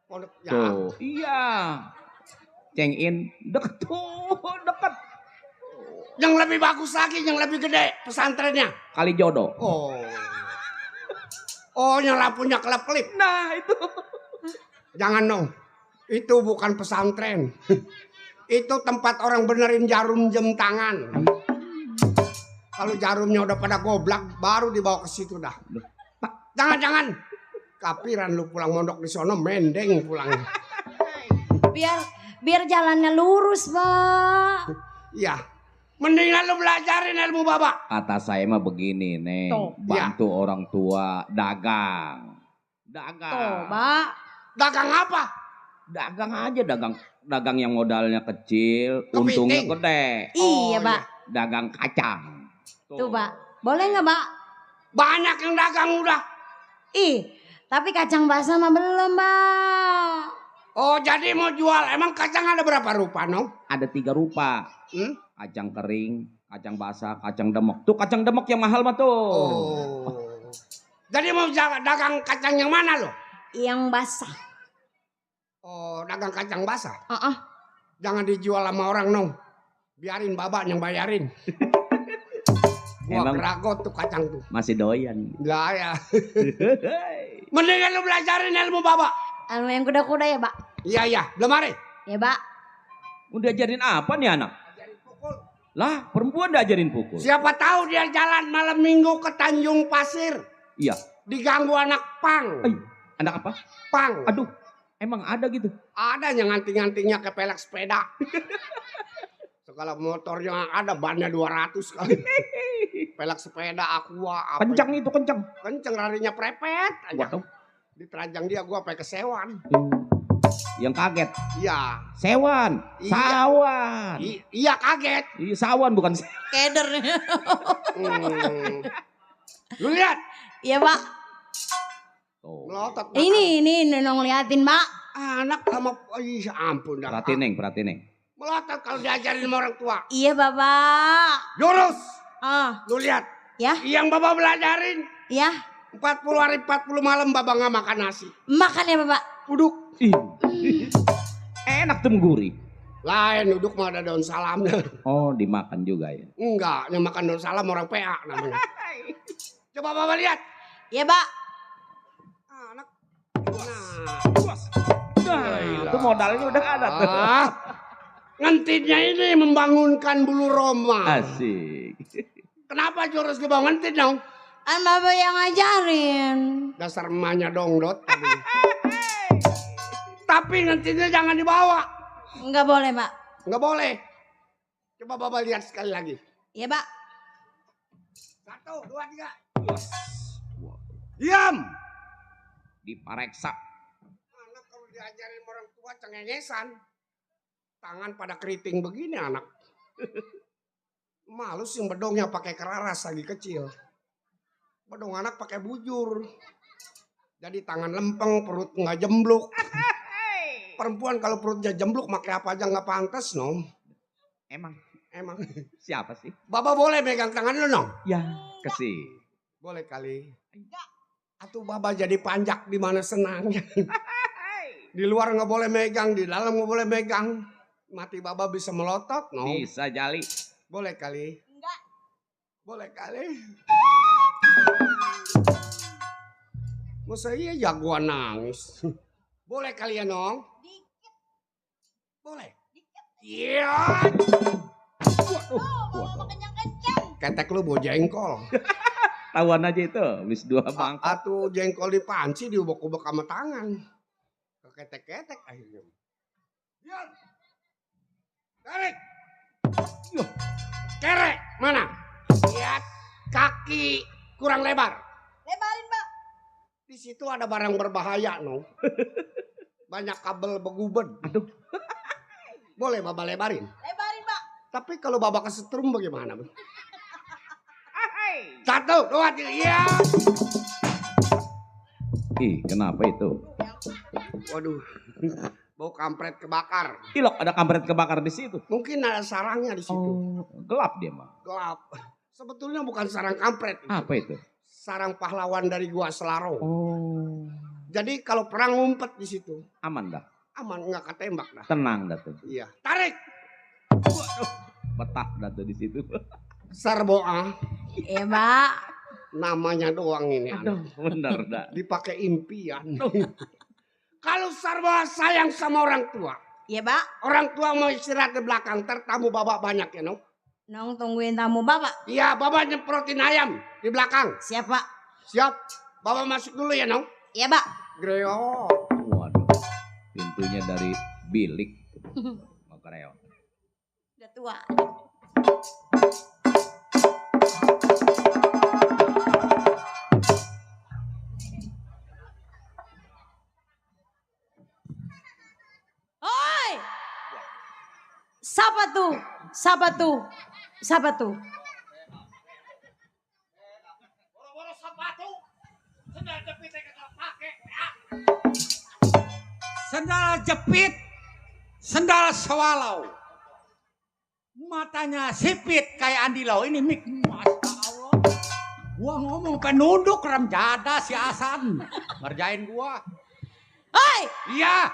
Pondok Tuh, iya. Cengin deket. Yang lebih bagus lagi, yang lebih gede pesantrennya. Kali jodoh. Oh, yang lampunya kelap-kelip. Nah, itu. Jangan dong. Itu bukan pesantren. Itu tempat orang benerin jarum jam tangan. Kalau jarumnya udah pada goblak, baru dibawa ke situ dah. Jangan. Kapiran lu pulang mondok di sono mendeng pulang. Biar jalannya lurus, Pak. Iya. Mendingan lu belajarin ilmu Baba. Kata saya mah begini, Neng. Tuh, Bantu orang tua dagang. Tuh, Pak. Dagang apa? Dagang aja, dagang yang modalnya kecil, Kepiting. untungnya gede. Iya, Oh, Pak. Dagang kacang. Tuh, Pak. Boleh nggak, Pak? Banyak yang dagang udah. Ih, tapi kacang basah mah belum, Pak. Oh, jadi mau jual. Emang kacang ada berapa rupa, Nong? Ada 3 rupa. Hmm? Kacang kering, kacang basah, kacang demok. Tuh kacang demok yang mahal mah tuh. Oh. Jadi mau dagang kacang yang mana lo? Yang basah. Oh, dagang kacang basah. Heeh. Jangan dijual sama orang, Nong. Biarin Baba yang bayarin. Gua Emang keragot tuh kacang tuh. masih doyan. Lah ya. Mendingan lu belajarin ilmu Baba. Anu yang kuda-kuda ya, Pak? Iya, belum hari. Ya, Pak. Udah ajarin apa nih anak? Lah, perempuan diajarin pukul. Siapa tahu dia jalan malam minggu ke Tanjung Pasir. Iya. Diganggu anak pang. Anak apa? Pang. Aduh, emang ada gitu? Ada yang nganting-ngantingnya ke pelek sepeda. Segala motornya ada bannya 200 kali. Pelek sepeda aqua apa. Kencang itu, kencang. Kenceng larinya prepet aja. Gua tahu. Di teranjang dia gua sampai kesewan. Yang kaget. Iya. Sewan, Iya. sawan. Iya kaget. Iya, sawan bukan Keder. Lu lihat. Iya, Pak. Tuh. Melotot. Ini Nenong liatin, Pak. Anak sama ampun dah. Perhatiin, Neng. Melotot kalau diajarin sama orang tua. Iya, Bapak. Jurus. Ah, Lu lihat. ya, Yang Bapak belajarin ya. 40 hari 40 malam Bapak nggak makan nasi. Makan ya, Bapak. Duduk. Enak tuh menggurih. Lain duduk mah ada daun salamnya. Oh, dimakan juga ya. Enggak, yang makan daun salam orang PA namanya. Coba Bapak lihat. Ya, Pak. Anak. Nah, itu modalnya udah ada tuh. Ngentinnya ini membangunkan bulu Roma. Asik. Kenapa jurus dibawa ngentin dong? Kan Bapak yang ngajarin. Dasar emaknya dongdot. Tapi ngentinnya jangan dibawa. Enggak boleh, Pak. Nggak boleh. Coba Bapak lihat sekali lagi. Ya, Pak. 1, 2, 3. Diam. Dipareksa. Anak kalau diajarin orang tua cengengesan. Tangan pada keriting begini anak. Malu sih bedongnya pakai keraras lagi kecil. Bedong anak pakai bujur. Jadi tangan lempeng, perut nggak jembluk. Perempuan kalau perutnya jembluk pakai apa aja nggak pantas, Nom. Emang Siapa sih? Bapak boleh megang tangan lu, Nom? Ya, kasih. Boleh kali. Atuh Bapak jadi panjak di mana senangnya. Di luar nggak boleh megang, di dalam nggak boleh megang. Mati Bapak bisa melotot, Nom. Bisa jali. Boleh kali. Enggak. Boleh kali. Masa iya jagoan nangis. Boleh kali ya, Nong? Dikit. Boleh. Iya. Bapak kencang-kencang. Ketek lu bawa jengkol. Tawan aja itu, habis 2 mangkok. Atuh jengkol di panci diubek-ubek sama tangan. Keketek-ketek akhirnya. Diam. Tarik. Kerek. Mana? Lihat. Kaki kurang lebar. Lebarin, Pak. Di situ ada barang berbahaya, no. Banyak kabel begubed. Aduh. Boleh Bapak lebarin. Lebarin, Pak. Tapi kalau Bapak kesetrum bagaimana? 1, 2, 3. Iya. Ih, kenapa itu? Waduh. Bau kampret kebakar. Ilok, ada kampret kebakar di situ. Mungkin ada sarangnya di situ. Oh, gelap dia mah. Gelap. Sebetulnya bukan sarang kampret. Apa itu? Sarang pahlawan dari Gua Selarong. Oh, Jadi kalau perang ngumpet di situ, aman dah. aman nggak ketembak dah. Tenang dah tuh. Iya. Tarik. Betah dah tuh di situ. Sarboa. Iya, Pak. Namanya doang ini. Aduh, bener dah. Dipakai impian. Kalau Sarboa sayang sama orang tua. Iya, Pak. Orang tua mau istirahat di belakang. Ntar tamu Bapak banyak ya, no? Nong tungguin tamu Bapak. Iya, Bapak nyemprotin ayam di belakang. Siap Pak. Siap. Bapak masuk dulu ya, Nong. Iya Pak. Greo. Waduh, pintunya dari bilik. Makareo. Udah tua. Oi! Siapa tuh? Siapa tuh? Siapa tuh? Boro-boro sepatu. Sendal jepit kagak pakai. Sendal jepit, sendal swallow. Matanya sipit kayak Andi Lau. Ini mik, Masya Allah. Gua ngomong penunduk rem jada si Hasan. Ngerjain gua. Hei! Iya.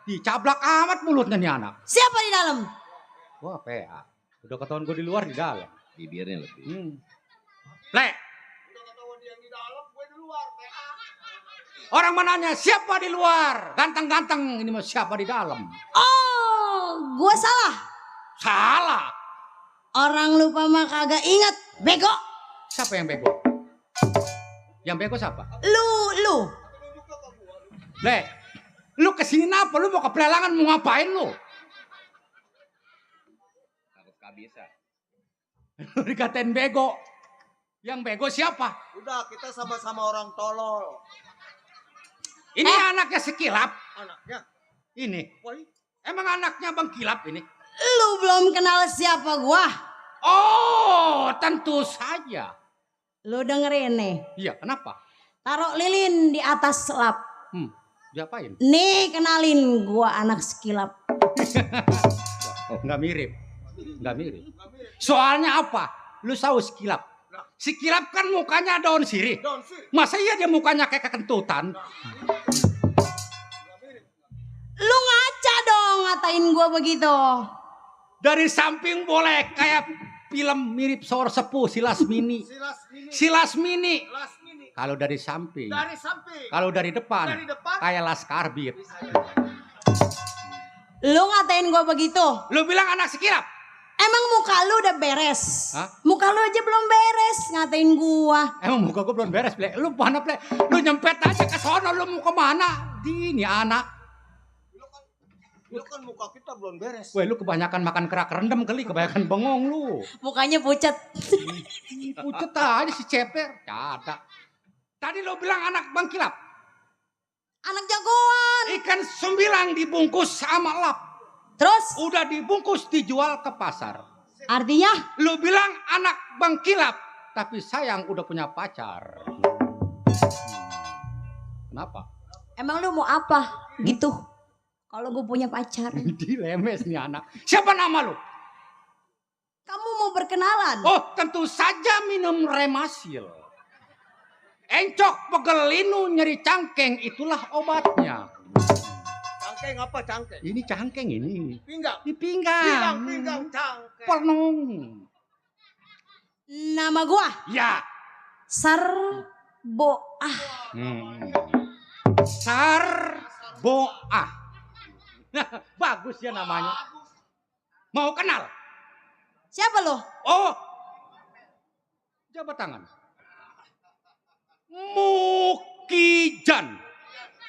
Dicablak amat mulutnya nih anak. Siapa di dalam? Wah PA. Udah ketahuan gua di luar di dalam. Bibirnya lebih. Le. Orang mananya siapa di luar? Ganteng-ganteng. Ini mah siapa di dalam? Oh, gua salah. Salah. Orang lupa mah kagak inget. Bego. Siapa yang bego? Yang bego siapa? Lu. Le, lu kesini apa? Lu mau ke pelelangan mau ngapain lu? Takut kabisa. Lu dikatain bego. Yang bego siapa? Udah, kita sama-sama orang tolol. Ini anaknya sekilap. Anaknya. Ini. Emang anaknya Bang Kilap ini? Lu belum kenal siapa gua. Oh, tentu saja. Lu dengerin nih. Iya, kenapa? Taruh lilin di atas lap. Diapain? Nih kenalin gua anak sekilap. Nggak mirip. Nggak mirip. Soalnya apa? Lu tahu sekilap. Sekilap kan mukanya daun sirih. Masa iya dia mukanya kayak kekentutan? Lu ngaca dong ngatain gua begitu. Dari samping boleh kayak film mirip Sor Sepuh Silas Mini. Silas Mini. Kalau dari samping. Kalau dari depan. Kayak Laskar Bit. Lu ngatain gua begitu. Lu bilang anak sekilap. Emang muka lu udah beres? Hah? Muka lu aja belum beres ngatain gua. Emang muka gue belum beres, Ple. Lu mana, Ple? Lu nyempet aja ke sono, lu mau kemana? Ini anak. Lu kan muka kita belum beres. Weh, lu kebanyakan makan kerak rendem kali, kebanyakan bengong lu. Mukanya pucat. Pucet aja si ceper. Ada. Tadi lu bilang anak Bang Kilap. Anak jagoan. Ikan sembilang dibungkus sama lap. Terus? Udah dibungkus dijual ke pasar. Artinya? Lu bilang anak Bang Kilap. Tapi sayang udah punya pacar. Kenapa? Emang lu mau apa? Gitu. Kalau gue punya pacar. Dilemes nih anak. Siapa nama lu? Kamu mau berkenalan? Oh, tentu saja minum remasil. Encok, pegel linu, nyeri cangkeng, itulah obatnya. Cangkeng apa cangkeng? Ini cangkeng ini. Pinggang. Di pinggang. Pinggang cangkeng. Penung. Nama gua Ya. Sarboah. Sarboah. Bagus ya namanya. Mau kenal? Siapa lo? Oh. Jabat tangan. Mukijan.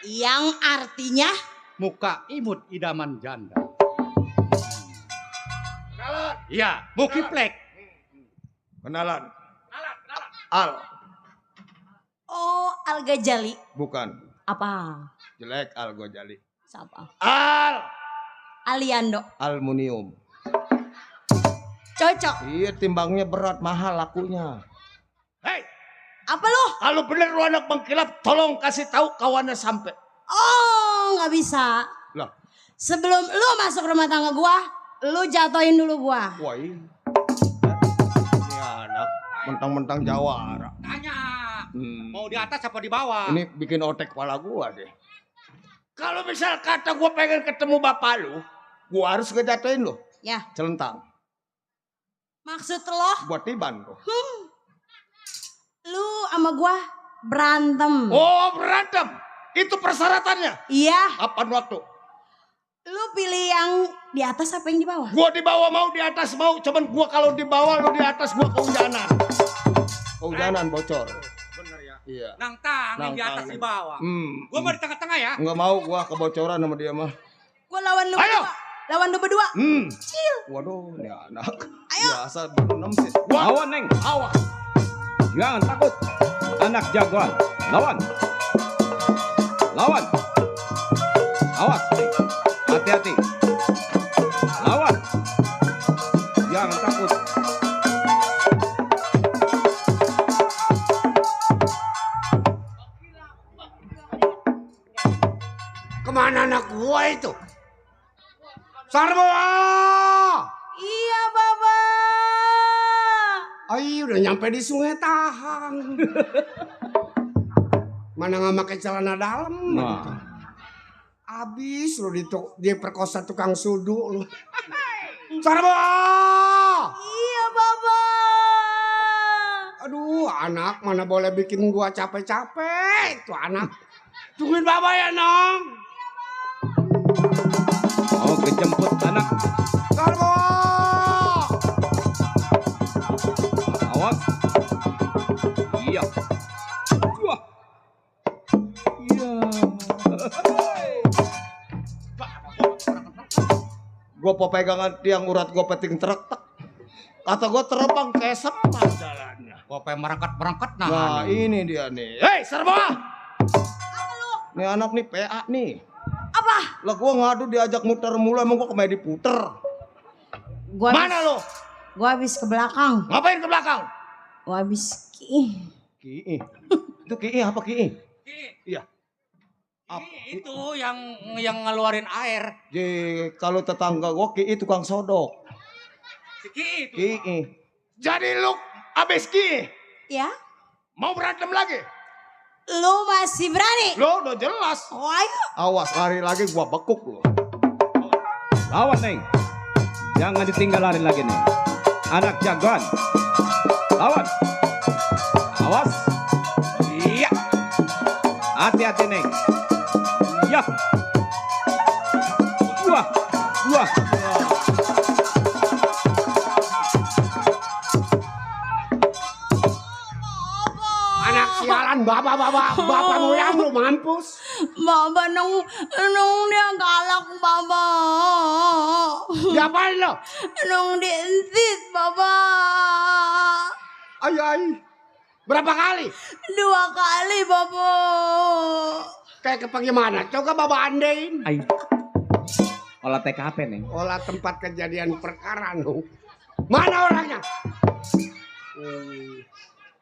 Yang artinya? Muka imut idaman janda. Iya, Mukiplek. Kenalan. Al. Oh, Al-Ghazali. Bukan. Apa? Jelek Al Ghazali. Siapa? Al. Aliando. Aluminium. Cocok. Iya, timbangnya berat, mahal lakunya. Hei, Apa lo? Kalau bener lu anak Bang Kilap, tolong kasih tahu kawannya sampai. Oh, nggak bisa. Lah, Sebelum lu masuk rumah tangga gua, lu jatuhin dulu gua. wah ini anak mentang-mentang jawara. tanya. Mau di atas apa di bawah? Ini bikin otek kepala gua deh. Kalau misal kata gua pengen ketemu bapak lu, gua harus ngejatuhin lu. Ya, Celentang. maksud lo, Buat tiban tuh. lu sama gua berantem. Oh, berantem. Itu persyaratannya. Iya, Apaan waktu? Lu pilih yang di atas apa yang di bawah? Gua di bawah mau, di atas mau. Cuman gua kalau di bawah, lu di atas, gua kehujanan. Kehujanan bocor. Bener ya. Iya. Nang tang yang Nang di atas tang. di bawah. Gua mau di tengah-tengah ya. Enggak mau gua kebocoran sama dia mah. Gua lawan lu Ayo. berdua. Lawan lu berdua. Cil. Waduh, ini anak. Ayo. Biasa berenam sih. Lawan, Neng. Awas. Jangan takut. Anak jagoan. Lawan. Lawan. Awas, Neng. Hati-hati. Lawan. Jangan takut. Kemana anak gua itu? Sarbo! Iya, Bapak. Ayo udah nyampe di Sungai Tahang. Mana nggak pakai celana dalam? Nah. Abis lu diperkosa tukang sudu lu. Sarbo! Iya, Bapak. Aduh, anak mana boleh bikin gua capek-capek itu anak. Tungguin Bapak ya, Nong. Mau kejemput anak. Sarbo! Awas. Iya. Wah. Iya. Gua pegangan tiang urat gua peting truk. Kata gua terbang kesep jalannya. Gua pengen merangkat-merangkat nah. Nah, ini dia nih. Hei, Sarbo! Nih anak nih PA nih. Apa? Lah gua ngadu diajak muter mulu, emang gua kemana diputer. Mana lo? Gua habis ke belakang. Ngapain ke belakang? Gua habis Ki. Itu Ki apa Ki? Iya. Itu yang ngeluarin air. Jadi kalau tetangga gua Ki tukang sodok. Si Ki itu. Ki. Jadi lu abis Ki Ya? mau berantem lagi? Lu masih berani? Lo udah jelas. Oh, ayo. Awas lari lagi gua bekuk lo. Lawan, Neng. Jangan ditinggal lari lagi, Neng. Anak jagoan. Lawan. Awas. Iya. Hati-hati, Neng. Iya. Wah. Wah. Anak sialan bapak moyang lu mampus. Bapak nung dia galak, Bapak. Diapain lo? Nung dientit, Bapak. Ay. Berapa kali? 2 kali, Bapak. Kayak bagaimana? Coba bapak andain. Ayo. Olah TKP, Neng. Olah tempat kejadian perkara lu. Mana orangnya?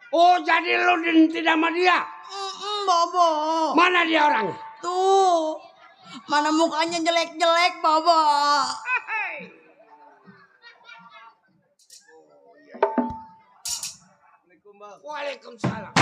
Oh, jadi lu dinti sama dia? Bapak. Mana dia orang? Tuh. Mana mukanya jelek-jelek, Bapak. Waalaikumsalam.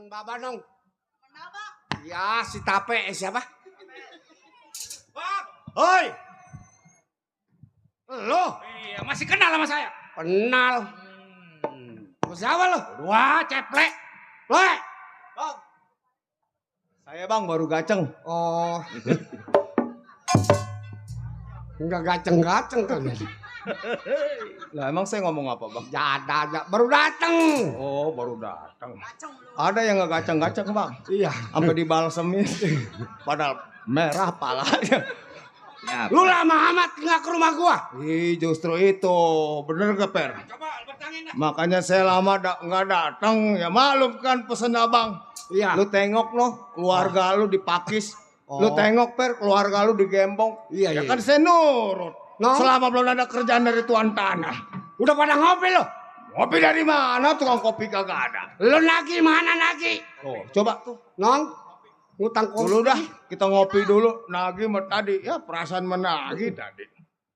Baba dong. Kenapa? Ya si Tape siapa? Bang. Hoi. Lo Iya, masih kenal sama saya. kenal. Siapa lo? Wah, ceplek. Lo. Saya bang baru gaceng. Oh. Enggak gaceng-gaceng kan. Lah emang saya ngomong apa bang? Jada, baru datang. Oh baru datang. Ada yang nggak gaceng-gaceng bang? Iya. Sampai dibalsemin. Padahal merah palanya. Ya, Lu lama amat nggak ke rumah gua. Ih justru itu bener gak Per? Coba bertangin dah. Makanya saya lama nggak datang ya malum kan pesen abang. Iya. Lu tengok noh keluarga lu dipakis. Oh. Lu tengok Per keluarga lu di Gembong. Iya, Ya iya. kan saya nurut. No. Selama belum ada kerjaan dari tuan tanah. Udah pada ngopi lo. Ngopi dari mana tukang kopi kagak ada. Lu nagi mana nagi? Oh, coba tuh. Nong. Ngutang kopi. Dulu dah kita ngopi dulu. Nagi sama tadi ya perasaan menagi tadi.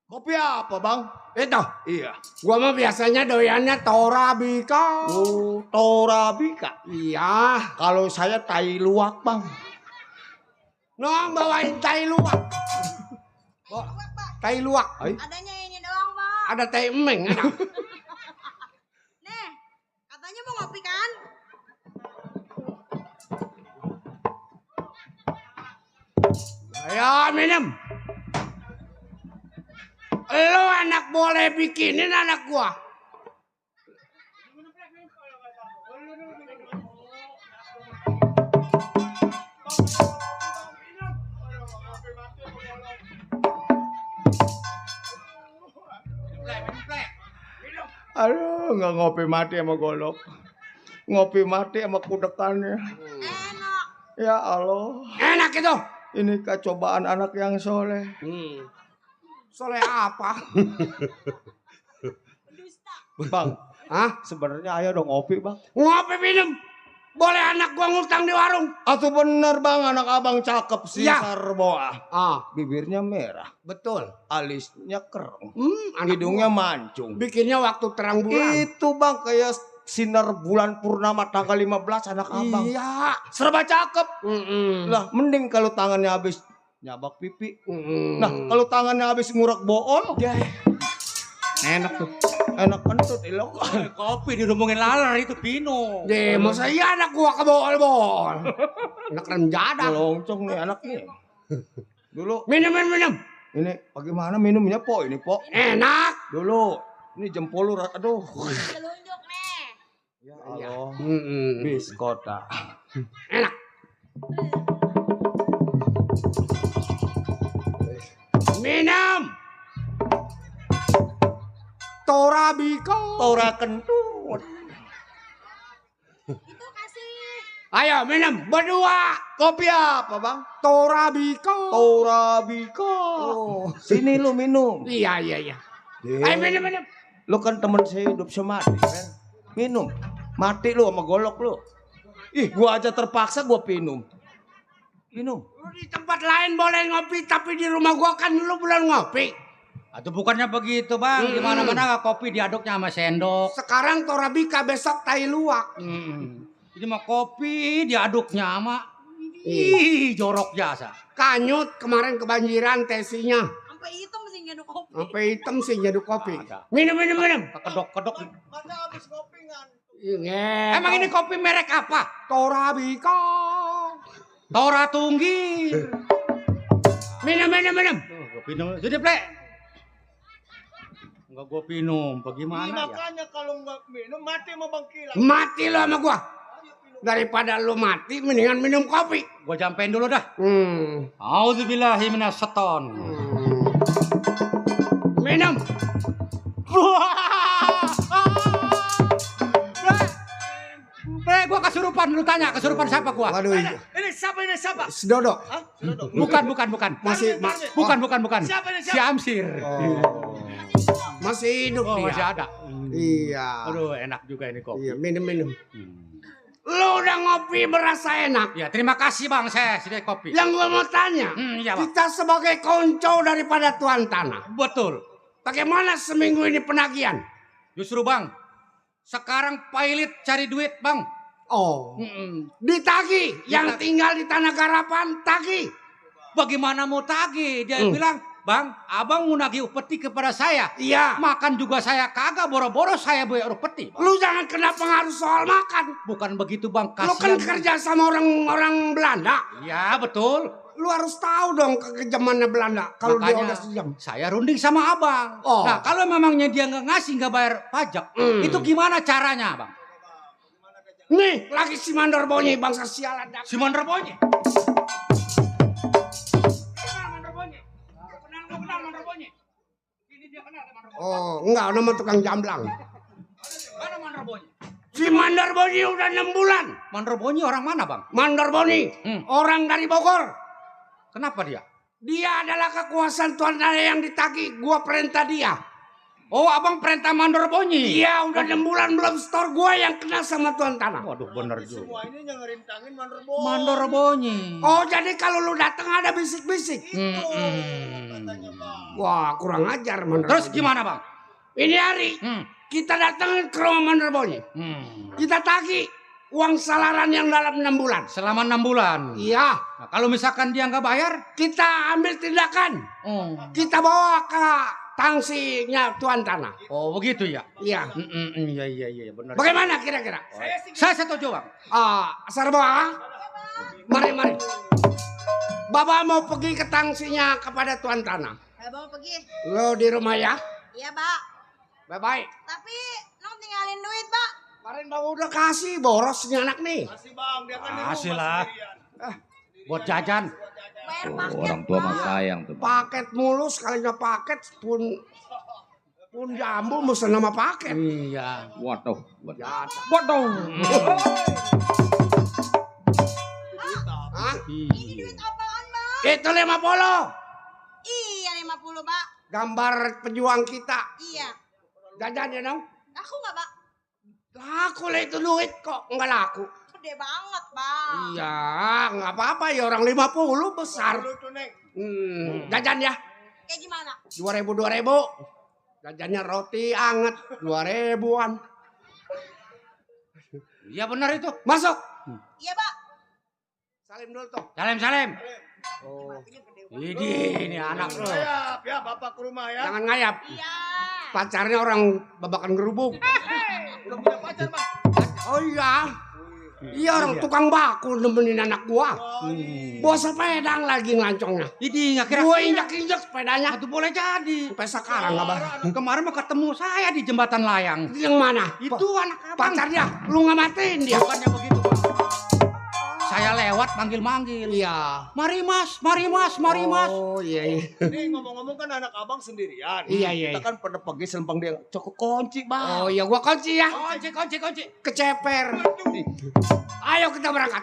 Kopi apa bang? Itu. Iya. Gua mah biasanya doyannya Torabika. Oh, Torabika. Iya. Kalau saya tai luwak bang. Nong bawain tai luwak. Tai luwak. Ay. Adanya ini doang, Bang. Ada tai emeng. Ada. Nih, katanya mau ngopi kan? Ayo minum. Lu anak boleh bikinin anak gua. Aduh, nggak ngopi mati sama golok. Ngopi mati sama kudekannya. Enak. Ya Allah, Enak itu. ini kecobaan anak yang soleh. Soleh apa? Bang, Hah? sebenarnya ayo dong ngopi bang. Ngopi minum. Boleh anak gua ngutang di warung. Atau bener bang anak abang cakep sih Ya. sarboa. Ah, Bibirnya merah, betul. alisnya kereng, Anak hidungnya gua mancung. bikinnya waktu terang bulan. Itu bang kayak sinar bulan purnama tanggal 15 anak abang. Iya. Serba cakep. Mm-mm. Lah mending kalau tangannya habis nyabak pipi. Mm-mm. Nah kalau tangannya habis ngurek bool, Ya. Enak tuh. enak kentut ilok. Kopi dirumungin laler itu Pino. Ya, masa iya anak gua ke bol-bol. Anak rem jadak. Loncong nih anak nih. Dulu Minum, minum, minum. ini bagaimana minumnya po ini po? Enak. Dulu ini jempol lu aduh. Telunjuk nih. Ya Allah. Mm-mm. Bis kota. Enak. Minum. Torabika. Tora kentut. Itu kasih. Ayo minum berdua. Kopi apa bang? Torabika. Torabika. Sini lu minum. Iya, iya, iya. Ayo minum, minum. Lu kan temen saya hidup semati kan. Minum. Mati lu sama golok lu. Ih gua aja terpaksa gua minum. Minum. Lu di tempat lain boleh ngopi, tapi di rumah gua kan lu belum ngopi. Atau bukannya begitu bang, di mana-mana kopi diaduknya sama sendok. Sekarang Torabika, besok tai luwak. Ini mah kopi diaduknya sama ih jorok jasa. Kanyut kemarin kebanjiran tesinya. Sampai hitam sih ngaduk kopi. Sampai hitam sih jaduk kopi. Ada. Minum, minum, minum. Kedok-kedok. Masa habis kopi ngan. Ingat. Emang ini kopi merek apa? Torabika. Tora Tunggir. Minum, minum, minum. Gue minum. Jadi plek. Enggak gue minum. Bagaimana ya? Makanya kalau nggak minum mati sama bang Kilang. Mati lo sama gua. Daripada lu mati, mendingan minum kopi. Gue jampein dulu dah. Hmm. Auzubillahi minasyaiton. Minum. Plek, gue kesurupan. Lu tanya kesurupan siapa gua? Waduh. Ini siapa? Si Dodo. Bukan. Masih Bukan. Siapa ini, Si Amsir. masih hidup Oh, dia. masih ada. Iya. Aduh, enak juga ini kopi. Iya, minum, minum. Lu udah ngopi merasa enak. Ya, terima kasih Bang, saya sudah kopi. Yang gua mau tanya, Iya, Bang. kita sebagai konco daripada tuan tanah, Betul. bagaimana seminggu ini penagihan? Justru Bang, sekarang pilot cari duit Bang. Oh, ditagi. Yang tinggal di tanah garapan, tagi. Bagaimana mau tagih? Dia bilang Bang, abang mau nagih upeti kepada saya. Iya. Makan juga saya kagak, boro-boro saya bayar upeti. Lu jangan kena pengaruh soal makan. Bukan begitu bang, Lu kan kasihan. kerja sama orang Belanda. Iya betul. Lu harus tahu dong kekejamannya Belanda. Kalau dia Makanya udah sejam. saya runding sama abang. Oh. Nah kalau memangnya dia nggak ngasih, nggak bayar pajak, itu gimana caranya bang? Nih, lagi si mandor bonyi bangsa sialan. Si Mandor Bonyi. Oh, enggak, nama tukang jamblang. Mana Mandor Bonyi? Si mandor bonyi udah 6 bulan. Mandor Bonyi orang mana bang? Mandor bonyi, orang dari Bogor. Kenapa dia? Dia adalah kekuasaan Tuan Tanah yang ditagih. Gua perintah dia. Oh abang perintah Mandor Bonyi. Iya, udah 6 bulan belum store gua yang kena sama Tuan Tanah. Waduh bener juga. Semua ini yang ngerintangin Mandor Bonyi. Mandor Bonyi. Oh, jadi kalau lu datang ada bisik-bisik. Wah, kurang ajar mandor. Terus bonyi. gimana bang? Ini hari kita datangin ke rumah mandor bonyi. Kita tagih uang salaran yang dalam 6 bulan. Selama 6 bulan. Iya, Nah, kalau misalkan dia nggak bayar, kita ambil tindakan. Kita bawa ke tangsinya Tuan Tanah. oh begitu ya. Iya. Iya benar. Bagaimana kira-kira? Saya setuju bang. Sarba, mari. Bapak mau pergi ke tangsinya kepada Tuan Tanah. Abang pergi. Lo di rumah ya? Iya, Pak. Bye-bye. Tapi nong tinggalin duit, Pak. Kemarin bapak udah kasih, boros nih anak nih. Masih bang, dia kan di Kasih rumah lah. sendirian. Buat jajan. Bayar Oh, paket. orang tua mah sayang tuh. Paket mulu, sekalinya paket pun jambu mesti nama paket. Iya. Waduh. Waduh. Hah? Ini duit apaan, Bang? Itu 50. Iya, 50, Pak. Gambar pejuang kita. Iya. Jajan ya dong. Aku nggak, Pak? Laku lah itu duit kok, nggak laku. Gede banget, Bang. Iya, nggak apa-apa ya orang 50 besar. Lu tuh, Neng. Jajan ya, Kayak gimana? 2.000. Jajannya roti anget 2.000-an. Iya benar itu. Masuk. Iya, Pak. Salim dulu tuh. Salim. Ini anak lo. Siap ya, bapak ke rumah ya. Jangan ngayap. Iya. Pacarnya orang babakan gerubuk. Udah punya pacar bang. Oh iya. Iya orang tukang baku nemenin anak gua. Bawa sepedang lagi ngelancongnya. Ini nggak kira. Gua injak-injak sepedanya. Itu boleh jadi. Sampai sekarang nggak bang. Kemarin mau ketemu saya di jembatan layang. Yang mana? Itu anak abang. Pacarnya. Lu nggak matiin dia. Bukannya begitu bang. Saya lewat manggil-manggil. Iya. Mari mas. Oh iya. Ini ngomong-ngomong kan anak abang sendirian. Iya. Kita kan pernah pergi selempang dia. Cukup kunci bang. Oh iya gua kunci ya. Kunci. Keceper. Ayo kita berangkat.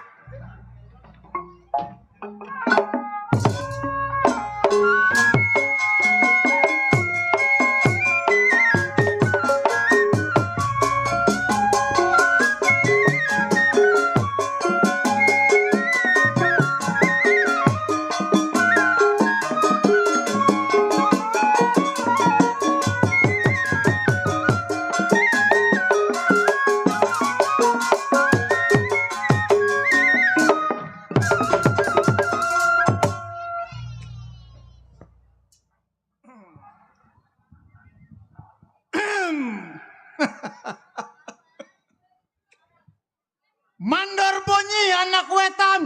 Mandor Bonyi anak wetan,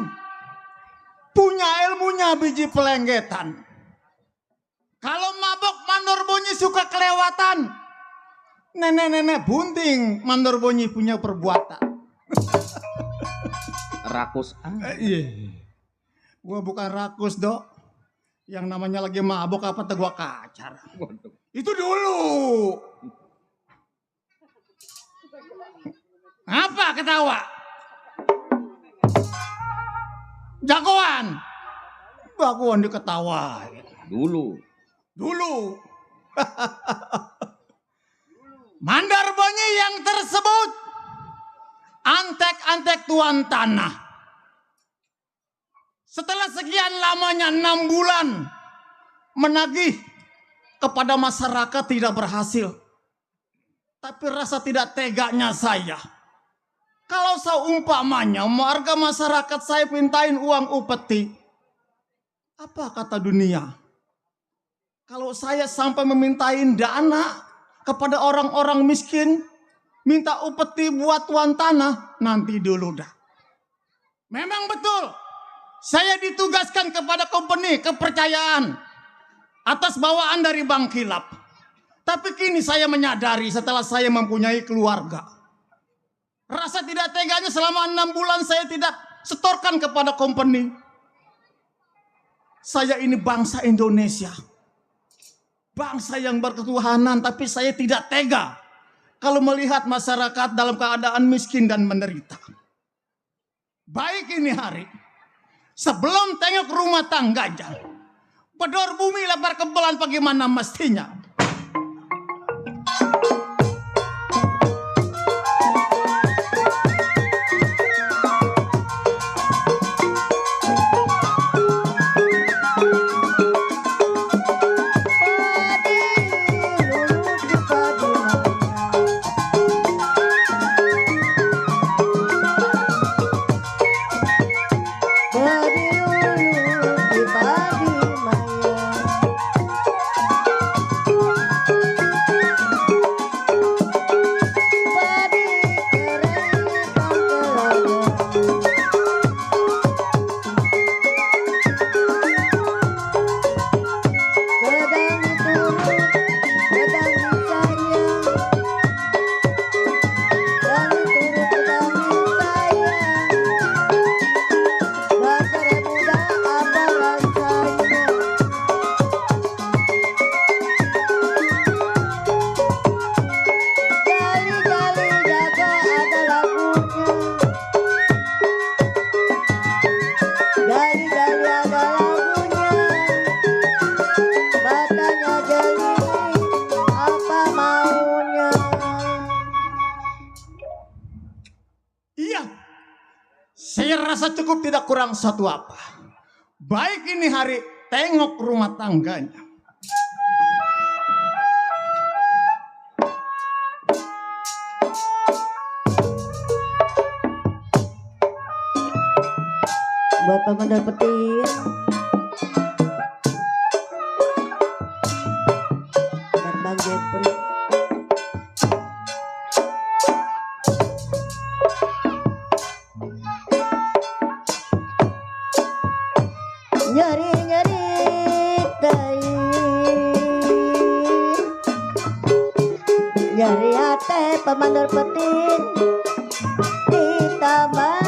punya ilmunya biji pelenggetan. Kalau mabok Mandor Bonyi suka kelewatan. Nenek-nenek bunting Mandor Bonyi punya perbuatan. Rakus. Iya. Gua bukan rakus dok. Yang namanya lagi mabok apa tuh gua kacar. Itu dulu. Apa ketawa? Jagoan. Jagoan diketawain. Dulu. Mandor Bonyi yang tersebut antek-antek tuan tanah. Setelah sekian lamanya 6 bulan menagih kepada masyarakat tidak berhasil. Tapi rasa tidak teganya saya. Kalau seumpamanya warga masyarakat saya pintain uang upeti. Apa kata dunia? Kalau saya sampai memintain dana kepada orang-orang miskin, minta upeti buat tuan tanah, nanti dulu dah. Memang betul, saya ditugaskan kepada company kepercayaan atas bawaan dari Bang Kilap. Tapi kini saya menyadari setelah saya mempunyai keluarga. Rasa tidak teganya selama 6 bulan saya tidak setorkan kepada company. Saya ini bangsa Indonesia. Bangsa yang berketuhanan, tapi saya tidak tega kalau melihat masyarakat dalam keadaan miskin dan menderita. Baik ini hari, sebelum tengok rumah tangganya, bedor bumi lebar kebelan bagaimana mestinya. Saya rasa cukup tidak kurang satu apa. Baik ini hari tengok rumah tangganya. Buat pemandor petir. Dan Bang Jeffrey. Nyari-nyari tai, nyari hati pemandor petir ditambah